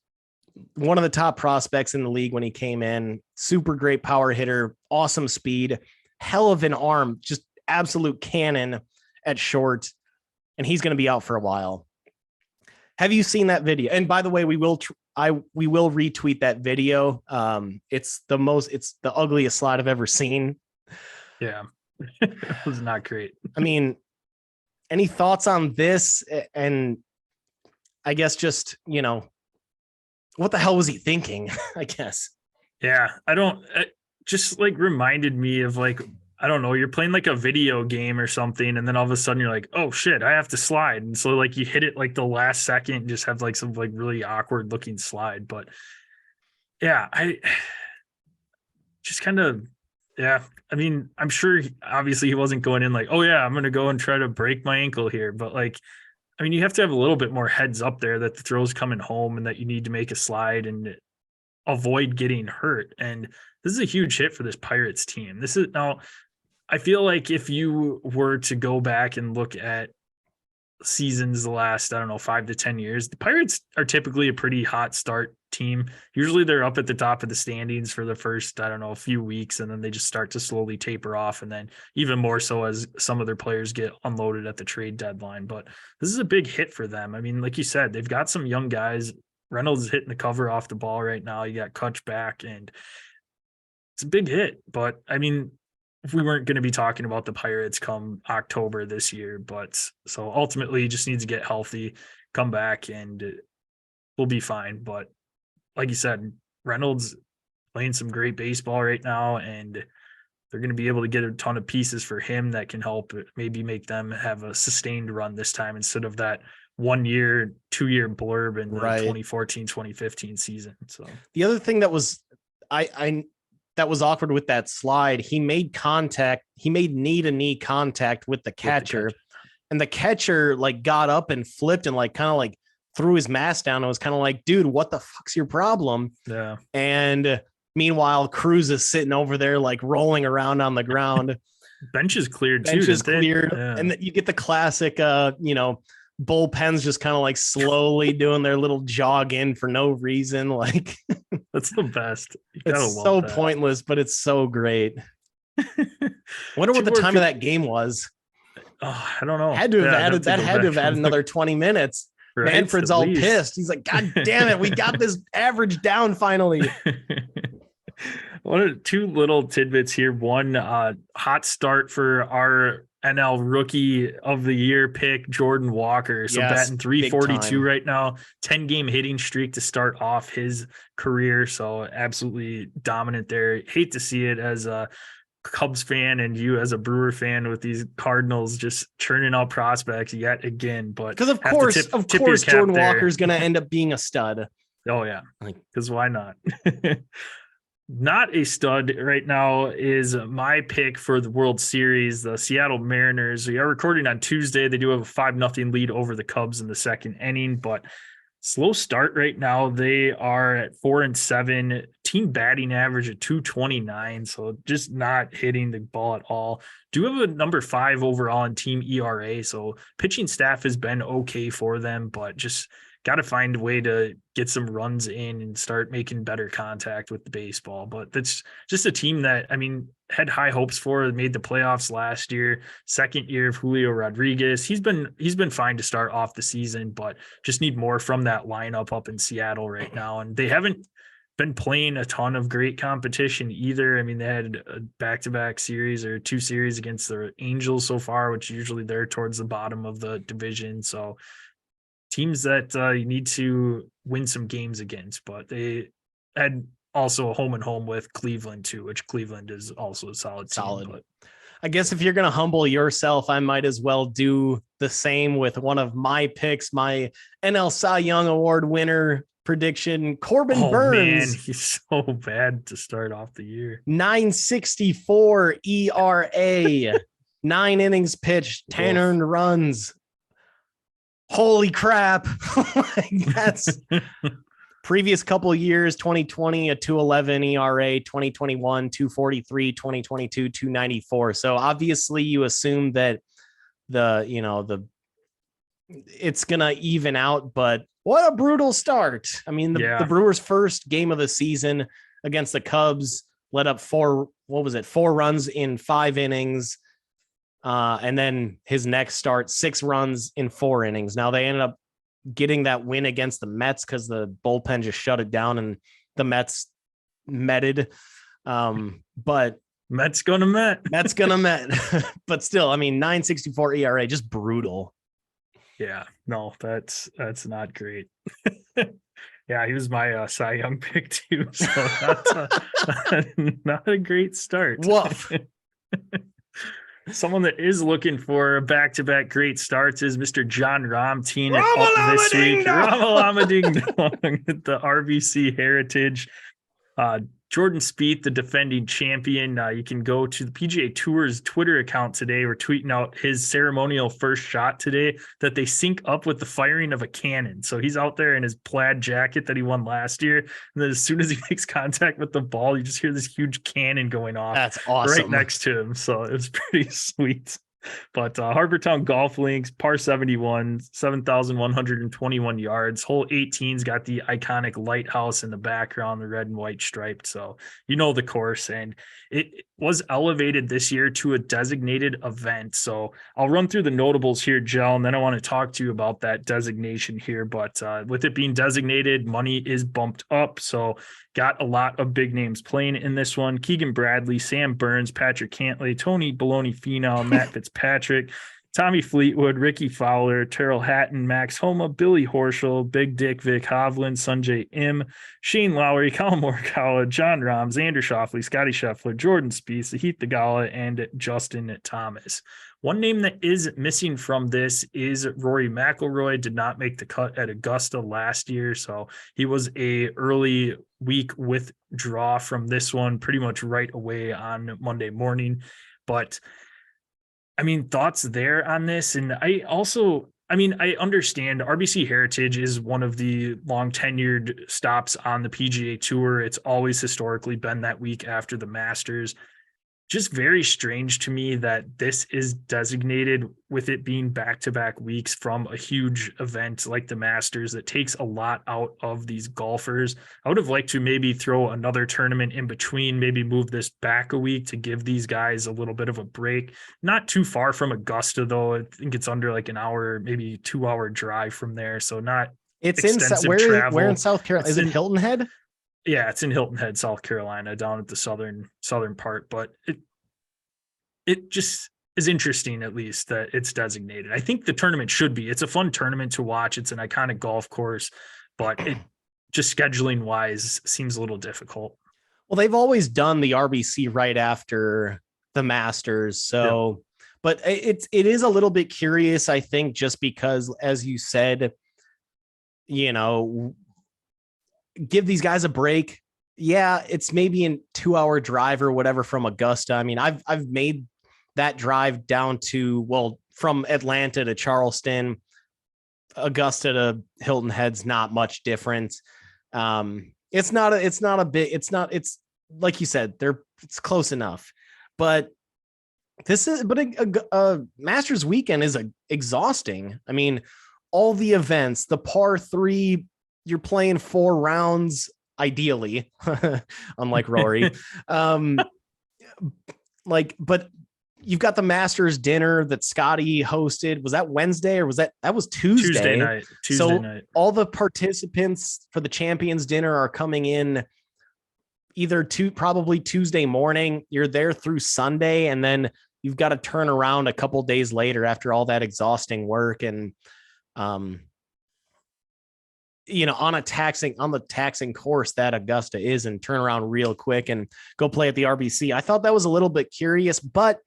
one of the top prospects in the league when he came in. Super great power hitter, awesome speed, hell of an arm, just absolute cannon at short. And he's going to be out for a while. Have you seen that video? And by the way, we will retweet that video. It's the ugliest slide I've ever seen. Yeah, it was not great. I mean, any thoughts on this? And I guess just, what the hell was he thinking? I guess. Yeah, it just like reminded me of like, I don't know, you're playing like a video game or something, and then all of a sudden you're like, oh shit, I have to slide. And so like you hit it like the last second and just have like some like really awkward looking slide. But yeah, I just kind of, yeah. I mean, I'm sure obviously he wasn't going in like, oh yeah, I'm going to go and try to break my ankle here. But like, I mean, you have to have a little bit more heads up there that the throw's coming home and that you need to make a slide and avoid getting hurt. And this is a huge hit for this Pirates team. Now, I feel like if you were to go back and look at seasons the last, 5 to 10 years, the Pirates are typically a pretty hot start team. Usually they're up at the top of the standings for the first, a few weeks, and then they just start to slowly taper off. And then even more so as some of their players get unloaded at the trade deadline. But this is a big hit for them. I mean, like you said, they've got some young guys. Reynolds is hitting the cover off the ball right now. You got Kutch back, and it's a big hit. But I mean, if we weren't going to be talking about the Pirates come October this year, but so ultimately he just needs to get healthy, come back, and we'll be fine. But like you said, Reynolds playing some great baseball right now, and they're going to be able to get a ton of pieces for him that can help maybe make them have a sustained run this time instead of that 1 year, 2 year blurb in the 2014, 2015 season. So the other thing that was, that was awkward with that slide, he made knee to knee contact with the catcher, and the catcher like got up and flipped and like kind of like threw his mask down. And was kind of like, dude, what the fuck's your problem? Yeah. And meanwhile, Cruz is sitting over there like rolling around on the ground. Bench is cleared too. Bench is cleared. Yeah. And you get the classic, bullpens just kind of like slowly doing their little jog in for no reason. Like that's the best. It's so pointless, but it's so great. Wonder what the time of that game was. Oh, I don't know. Had to have added another 20 minutes. Right, Manfred's all pissed. He's like, God damn it, we got this average down finally. Two little tidbits here. One, hot start for our NL Rookie of the Year pick, Jordan Walker. So batting 342 right now, 10-game hitting streak to start off his career. So absolutely dominant there. Hate to see it as a Cubs fan and you as a Brewer fan with these Cardinals just churning out prospects yet again. But because of course, Jordan Walker is going to end up being a stud. Oh yeah, because why not? Not a stud right now is my pick for the World Series, the Seattle Mariners. We are recording on Tuesday. They do have a 5-0 lead over the Cubs in the second inning, but slow start right now. They are at 4-7, team batting average at 229. So just not hitting the ball at all. Do have a number 5 overall in team ERA. So pitching staff has been okay for them, but just got to find a way to get some runs in and start making better contact with the baseball. But that's just a team that, I mean, had high hopes for, made the playoffs last year, second year of Julio Rodriguez. He's been fine to start off the season, but just need more from that lineup up in Seattle right now. And they haven't been playing a ton of great competition either. I mean, they had a back-to-back series or 2 series against the Angels so far, which usually they're towards the bottom of the division. So teams that you need to win some games against, but they had also a home and home with Cleveland too, which Cleveland is also a solid team. But I guess if you're going to humble yourself, I might as well do the same with one of my picks, my NL Cy Young Award winner prediction, Corbin Burns. Man, he's so bad to start off the year. 9.64 ERA, 9 innings pitched, 10 earned runs. Holy crap. That's previous couple of years, 2020, a 2.11 ERA, 2021, 2.43, 2022, 2.94. So obviously you assume that it's going to even out, but what a brutal start. I mean, the Brewers' first game of the season against the Cubs let up 4 runs in 5 innings. And then his next start, 6 runs in 4 innings. Now they ended up getting that win against the Mets because the bullpen just shut it down and the Mets metted. But Mets gonna met. But still, I mean, 9.64 ERA, just brutal. Yeah, no, that's not great. Yeah, he was my Cy Young pick too. So that's not a great start. Woof. Someone that is looking for back-to-back great starts is Mr. John Rahm teeing it up this week. Rama Ding Dong at the RBC Heritage. Jordan Spieth, the defending champion. You can go to the PGA Tour's Twitter account today. We're tweeting out his ceremonial first shot today that they sync up with the firing of a cannon. So he's out there in his plaid jacket that he won last year. And then as soon as he makes contact with the ball, you just hear this huge cannon going off. That's awesome. Right next to him. So it was pretty sweet. But Harbortown Golf Links, par 71, 7,121 yards. Hole 18's got the iconic lighthouse in the background, the red and white striped. So you know the course, and it was elevated this year to a designated event. So I'll run through the notables here, Jell, and then I want to talk to you about that designation here. But with it being designated, money is bumped up. So got a lot of big names playing in this one. Keegan Bradley, Sam Burns, Patrick Cantlay, Tony Baloney Finau, Matt Fitzpatrick, Tommy Fleetwood, Ricky Fowler, Terrell Hatton, Max Homa, Billy Horschel, Big Dick Vic Hovland, Sanjay Im, Shane Lowry, Colin Morikawa, John Rahm, Xander Schauffele, Scotty Scheffler, Jordan Spieth, Sahith Theegala, and Justin Thomas. One name that is missing from this is Rory McIlroy. Did not make the cut at Augusta last year, so he was a early week withdraw from this one pretty much right away on Monday morning. But I mean, thoughts there on this. And I understand RBC Heritage is one of the long tenured stops on the PGA Tour. It's always historically been that week after the Masters. Just very strange to me that this is designated with it being back-to-back weeks from a huge event like the Masters that takes a lot out of these golfers. I would have liked to maybe throw another tournament in between, maybe move this back a week to give these guys a little bit of a break. Not too far from Augusta, though. I think it's under like an hour, maybe 2-hour drive from there. So not it's in where in South Carolina? Is it Hilton Head? Yeah, it's in Hilton Head, South Carolina, down at the southern part. But it just is interesting, at least, that it's designated. I think the tournament should be. It's a fun tournament to watch. It's an iconic golf course, but it just scheduling wise seems a little difficult. Well, they've always done the RBC right after the Masters. So, But it is a little bit curious, I think, just because, as you said, give these guys a break. Yeah, it's maybe a 2-hour drive or whatever from Augusta. I mean, I've made that drive down to, from Atlanta to Charleston, Augusta to Hilton Head's not much difference. It's like you said, it's close enough, but a Masters weekend is exhausting. I mean, all the events, the par 3, you're playing 4 rounds, ideally, unlike Rory. But you've got the Masters dinner that Scotty hosted. Was that Wednesday or was that was Tuesday? Tuesday night. All the participants for the Champions dinner are coming in either probably Tuesday morning. You're there through Sunday, and then you've got to turn around a couple days later after all that exhausting work. And, on the taxing course that Augusta is, and turn around real quick and go play at the RBC. I thought that was a little bit curious, but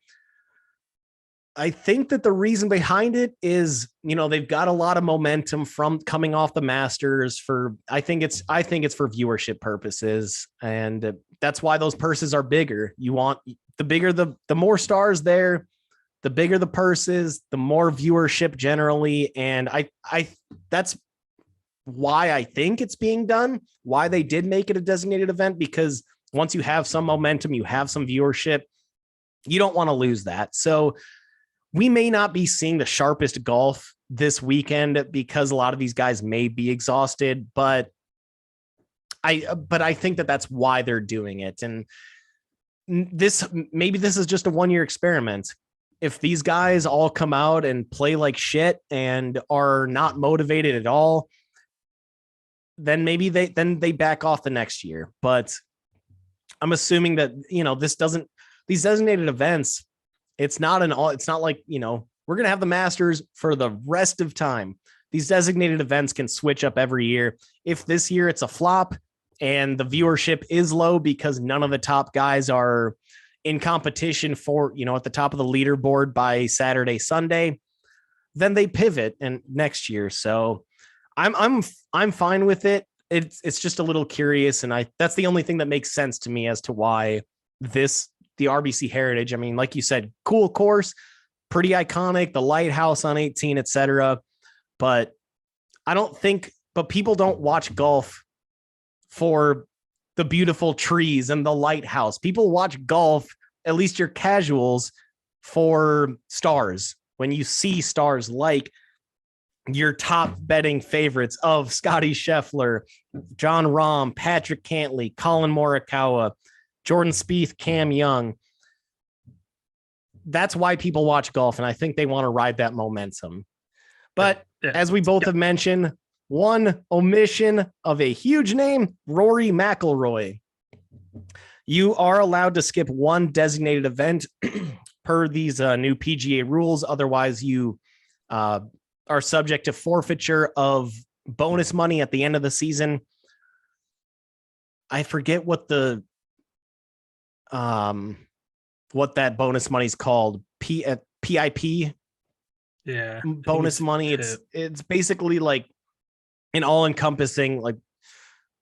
I think that the reason behind it is, they've got a lot of momentum from coming off the Masters I think it's for viewership purposes. And that's why those purses are bigger. You want the bigger, the more stars there, the bigger the purses, the more viewership generally. And that's why I think it's being done, why they did make it a designated event, because once you have some momentum, you have some viewership, you don't want to lose that. So we may not be seeing the sharpest golf this weekend because a lot of these guys may be exhausted, but I think that that's why they're doing it. And maybe this is just a one-year experiment. If these guys all come out and play like shit and are not motivated at all, then maybe they back off the next year. But I'm assuming that, these designated events, it's not like, we're going to have the Masters for the rest of time. These designated events can switch up every year. If this year it's a flop and the viewership is low because none of the top guys are in competition for, at the top of the leaderboard by Saturday, Sunday, then they pivot and next year. So I'm fine with it. It's just a little curious. And that's the only thing that makes sense to me as to why the RBC Heritage. I mean, like you said, cool course, pretty iconic, the lighthouse on 18, etc. But people don't watch golf for the beautiful trees and the lighthouse. People watch golf, at least your casuals, for stars. When you see stars like your top betting favorites of Scotty Scheffler, John Rahm, Patrick Cantlay, Colin Morikawa, Jordan Spieth, Cam Young. That's why people watch golf, and I think they want to ride that momentum. But as we both have mentioned, one omission of a huge name, Rory McIlroy. You are allowed to skip one designated event per these new PGA rules. Otherwise, you are subject to forfeiture of bonus money at the end of the season. I forget what that bonus money is called. PIP. Yeah. Bonus money. It's basically like an all-encompassing like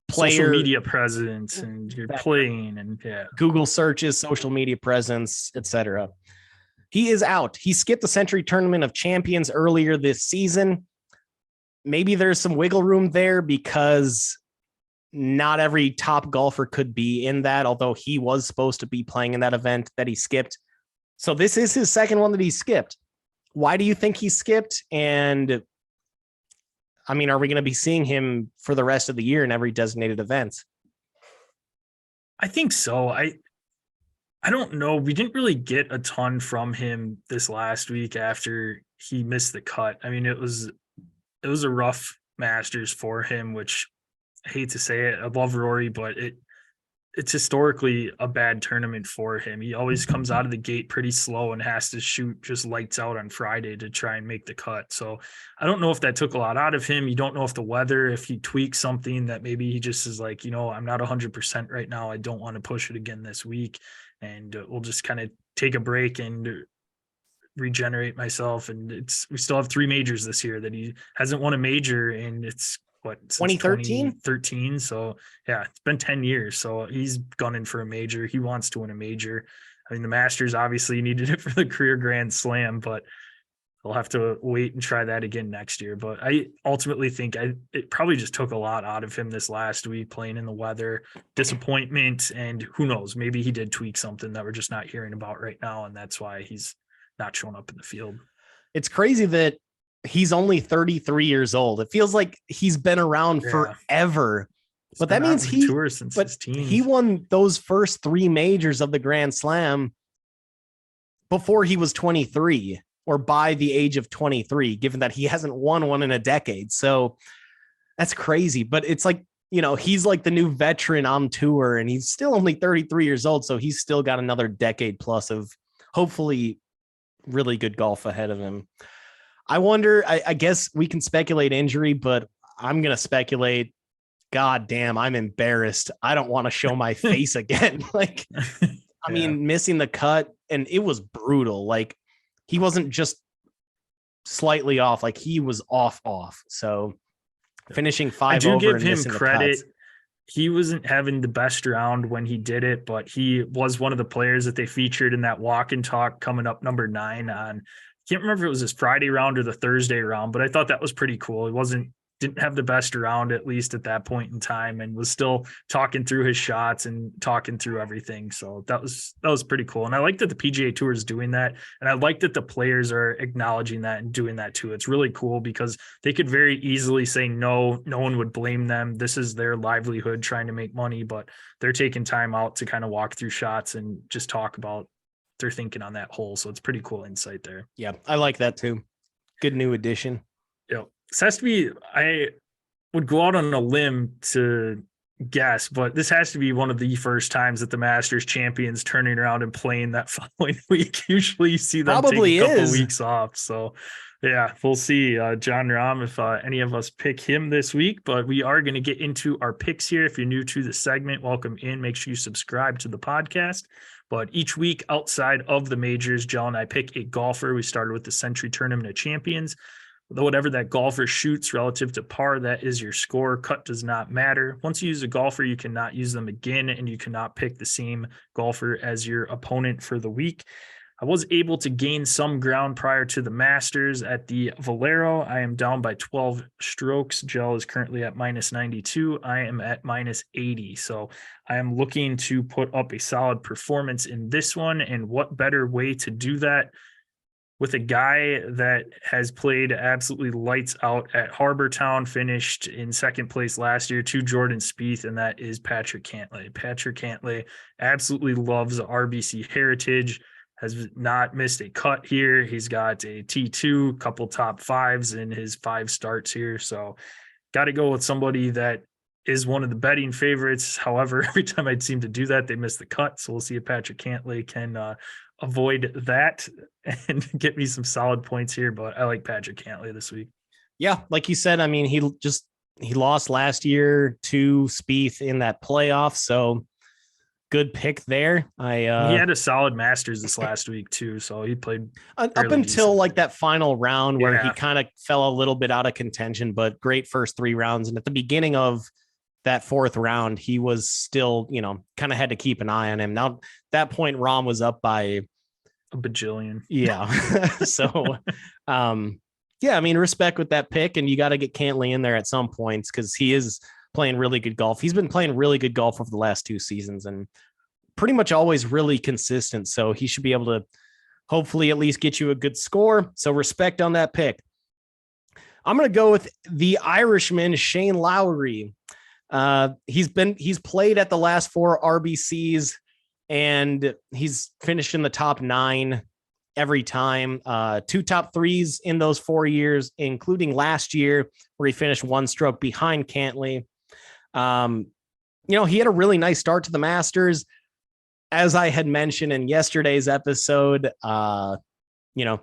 player social media presence, and you're playing, and Google searches, social media presence, etc. He is out. He skipped the Century Tournament of Champions earlier this season. Maybe there's some wiggle room there because not every top golfer could be in that, although he was supposed to be playing in that event that he skipped. So this is his second one that he skipped. Why do you think he skipped? And I mean, are we going to be seeing him for the rest of the year in every designated event? I think so. I don't know. We didn't really get a ton from him this last week after he missed the cut. I mean, it was a rough Masters for him, which I hate to say it. I love Rory, but it's historically a bad tournament for him. He always comes out of the gate pretty slow and has to shoot just lights out on Friday to try and make the cut. So I don't know if that took a lot out of him. You don't know if the weather, if he tweaks something that maybe he just is like, I'm not 100% right now. I don't want to push it again this week. And we'll just kind of take a break and regenerate myself. And we still have 3 majors this year that he hasn't won a major, and it's 2013. So it's been 10 years. So he's gunning for a major. He wants to win a major. I mean, the Masters obviously needed it for the career Grand Slam, but I'll have to wait and try that again next year. But I ultimately think it probably just took a lot out of him this last week, playing in the weather, disappointment, and who knows, maybe he did tweak something that we're just not hearing about right now, and that's why he's not showing up in the field. It's crazy that he's only 33 years old. It feels like he's been around forever. He's but that means tour since his teens. He won those first 3 majors of the Grand Slam before he was 23, or by the age of 23, given that he hasn't won one in a decade. So that's crazy. But it's like, you know, he's like the new veteran on tour, and he's still only 33 years old. So he's still got another decade plus of hopefully really good golf ahead of him. I wonder, I guess we can speculate injury, but I'm going to speculate, God damn, I'm embarrassed. I don't want to show my face again. Like, I mean, missing the cut, and it was brutal. Like, he wasn't just slightly off, like he was off. So finishing 5 I do over give and him credit. He wasn't having the best round when he did it, but he was one of the players that they featured in that walk and talk coming up number 9 on, can't remember if it was his Friday round or the Thursday round, but I thought that was pretty cool. He didn't have the best round, at least at that point in time, and was still talking through his shots and talking through everything. So that was pretty cool. And I like that the PGA Tour is doing that. And I like that the players are acknowledging that and doing that too. It's really cool because they could very easily say, no one would blame them. This is their livelihood trying to make money, but they're taking time out to kind of walk through shots and just talk about their thinking on that hole. So it's pretty cool insight there. Yeah, I like that too. Good new addition. Yeah. This has to be, I would go out on a limb to guess, but this has to be one of the first times that the Masters champions turning around and playing that following week. Usually you see them Probably take a couple weeks off. So yeah, we'll see. John Rahm, if any of us pick him this week, but we are going to get into our picks here. If you're new to the segment, welcome in. Make sure you subscribe to the podcast. But each week outside of the majors, Jill and I pick a golfer. We started with the Century Tournament of Champions. Whatever that golfer shoots relative to par, that is your score. Cut does not matter. Once you use a golfer, you cannot use them again, and you cannot pick the same golfer as your opponent for the week. I was able to gain some ground prior to the Masters at the Valero. I am down by 12 strokes. Jill is currently at minus 92. I am at minus 80. So I am looking to put up a solid performance in this one. And what better way to do that with a guy that has played absolutely lights out at Harbor Town, finished in second place last year to Jordan Spieth, and that is Patrick Cantlay. Patrick Cantlay absolutely loves RBC Heritage, has not missed a cut here. He's got a T2, couple top 5s in his 5 starts here. So got to go with somebody that is one of the betting favorites. However, every time I'd seem to do that, they miss the cut. So we'll see if Patrick Cantlay can avoid that and get me some solid points here. But I like Patrick Cantlay this week. Yeah, like you said, I mean, he lost last year to Spieth in that playoff. So good pick there. He had a solid Masters this last week too, so he played up until like that final round where he kind of fell a little bit out of contention, but great first 3 rounds. And at the beginning of that 4th round, he was still, you know, kind of had to keep an eye on him. Now, at that point, Rahm was up by a bajillion. Yeah. So, yeah, I mean, respect with that pick, and you got to get Cantlay in there at some points because he is playing really good golf. He's been playing really good golf over the last 2 seasons and pretty much always really consistent. So he should be able to hopefully at least get you a good score. So respect on that pick. I'm going to go with the Irishman, Shane Lowry. He's played at the last 4 RBCs and he's finished in the top 9 every time. 2 top 3s in those 4 years, including last year where he finished 1 stroke behind Cantlay. You know, he had a really nice start to the Masters. As I had mentioned in yesterday's episode, you know,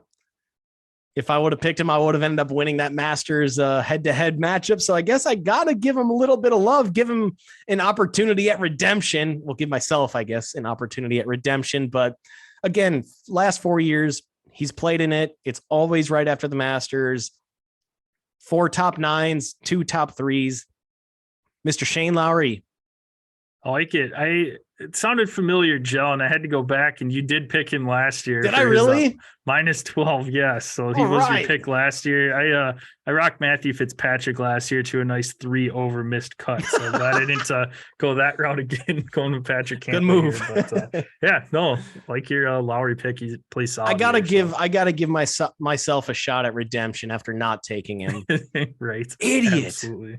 if I would have picked him, I would have ended up winning that Masters head-to-head matchup. So I guess I got to give him a little bit of love, give him an opportunity at redemption. We'll give myself, I guess, an opportunity at redemption. But again, last 4 years, he's played in it. It's always right after the Masters. 4 top 9s, 2 top 3s. Mr. Shane Lowry. I like it. It sounded familiar, Joe, and I had to go back, and you did pick him last year. Did I really? Minus 12, yes. So he All was right. your pick last year. I rocked Matthew Fitzpatrick last year to a nice 3 over missed cut. So glad I didn't go that route again, going with Patrick Cantlay. Good move. Here. But yeah, no, like your Lowry pick, he plays solid. I gotta give myself a shot at redemption after not taking him. Right. Idiot. Absolutely.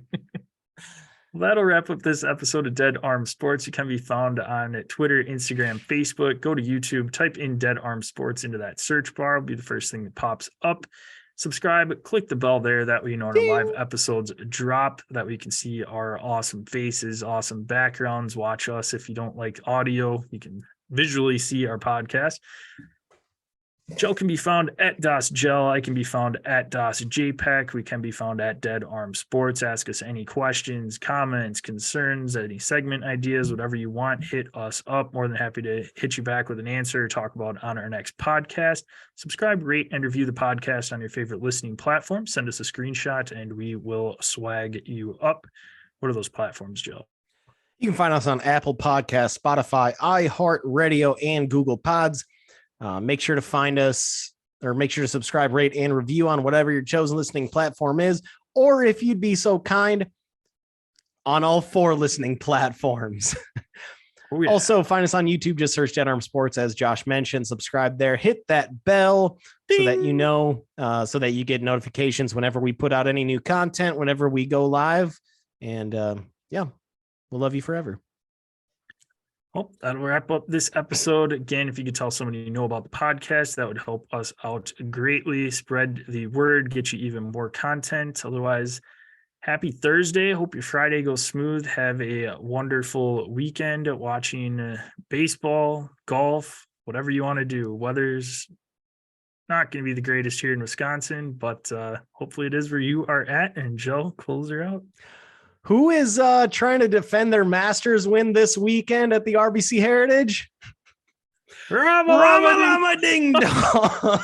Well, that'll wrap up this episode of Dead Arm Sports. You can be found on Twitter, Instagram, Facebook. Go to YouTube, type in Dead Arm Sports into that search bar. It'll be the first thing that pops up. Subscribe, click the bell there. That way, you know, when our live episodes drop, that we can see our awesome faces, awesome backgrounds. Watch us. If you don't like audio, you can visually see our podcast. Joe can be found at Das Gel. I can be found at Das JPEG. We can be found at Dead Arm Sports. Ask us any questions, comments, concerns, any segment ideas, whatever you want. Hit us up. More than happy to hit you back with an answer, talk about on our next podcast. Subscribe, rate, and review the podcast on your favorite listening platform. Send us a screenshot and we will swag you up. What are those platforms, Joe? You can find us on Apple Podcasts, Spotify, iHeartRadio, and Google Pods. Make sure to find us, or make sure to subscribe, rate, and review on whatever your chosen listening platform is, or if you'd be so kind, on all 4 listening platforms. Oh, yeah. Also, find us on YouTube. Just search Dead Arm Sports, as Josh mentioned. Subscribe there. Hit that bell. Ding. So that you know, so that you get notifications whenever we put out any new content, whenever we go live. And yeah, we'll love you forever. Well, that'll wrap up this episode. Again, if you could tell someone you know about the podcast, that would help us out greatly. Spread the word, get you even more content. Otherwise, happy Thursday. Hope your Friday goes smooth. Have a wonderful weekend watching baseball, golf, whatever you want to do. Weather's not going to be the greatest here in Wisconsin, but hopefully it is where you are at. And Joe, close her out. Who is trying to defend their Masters win this weekend at the RBC Heritage? Rama Ding Dong.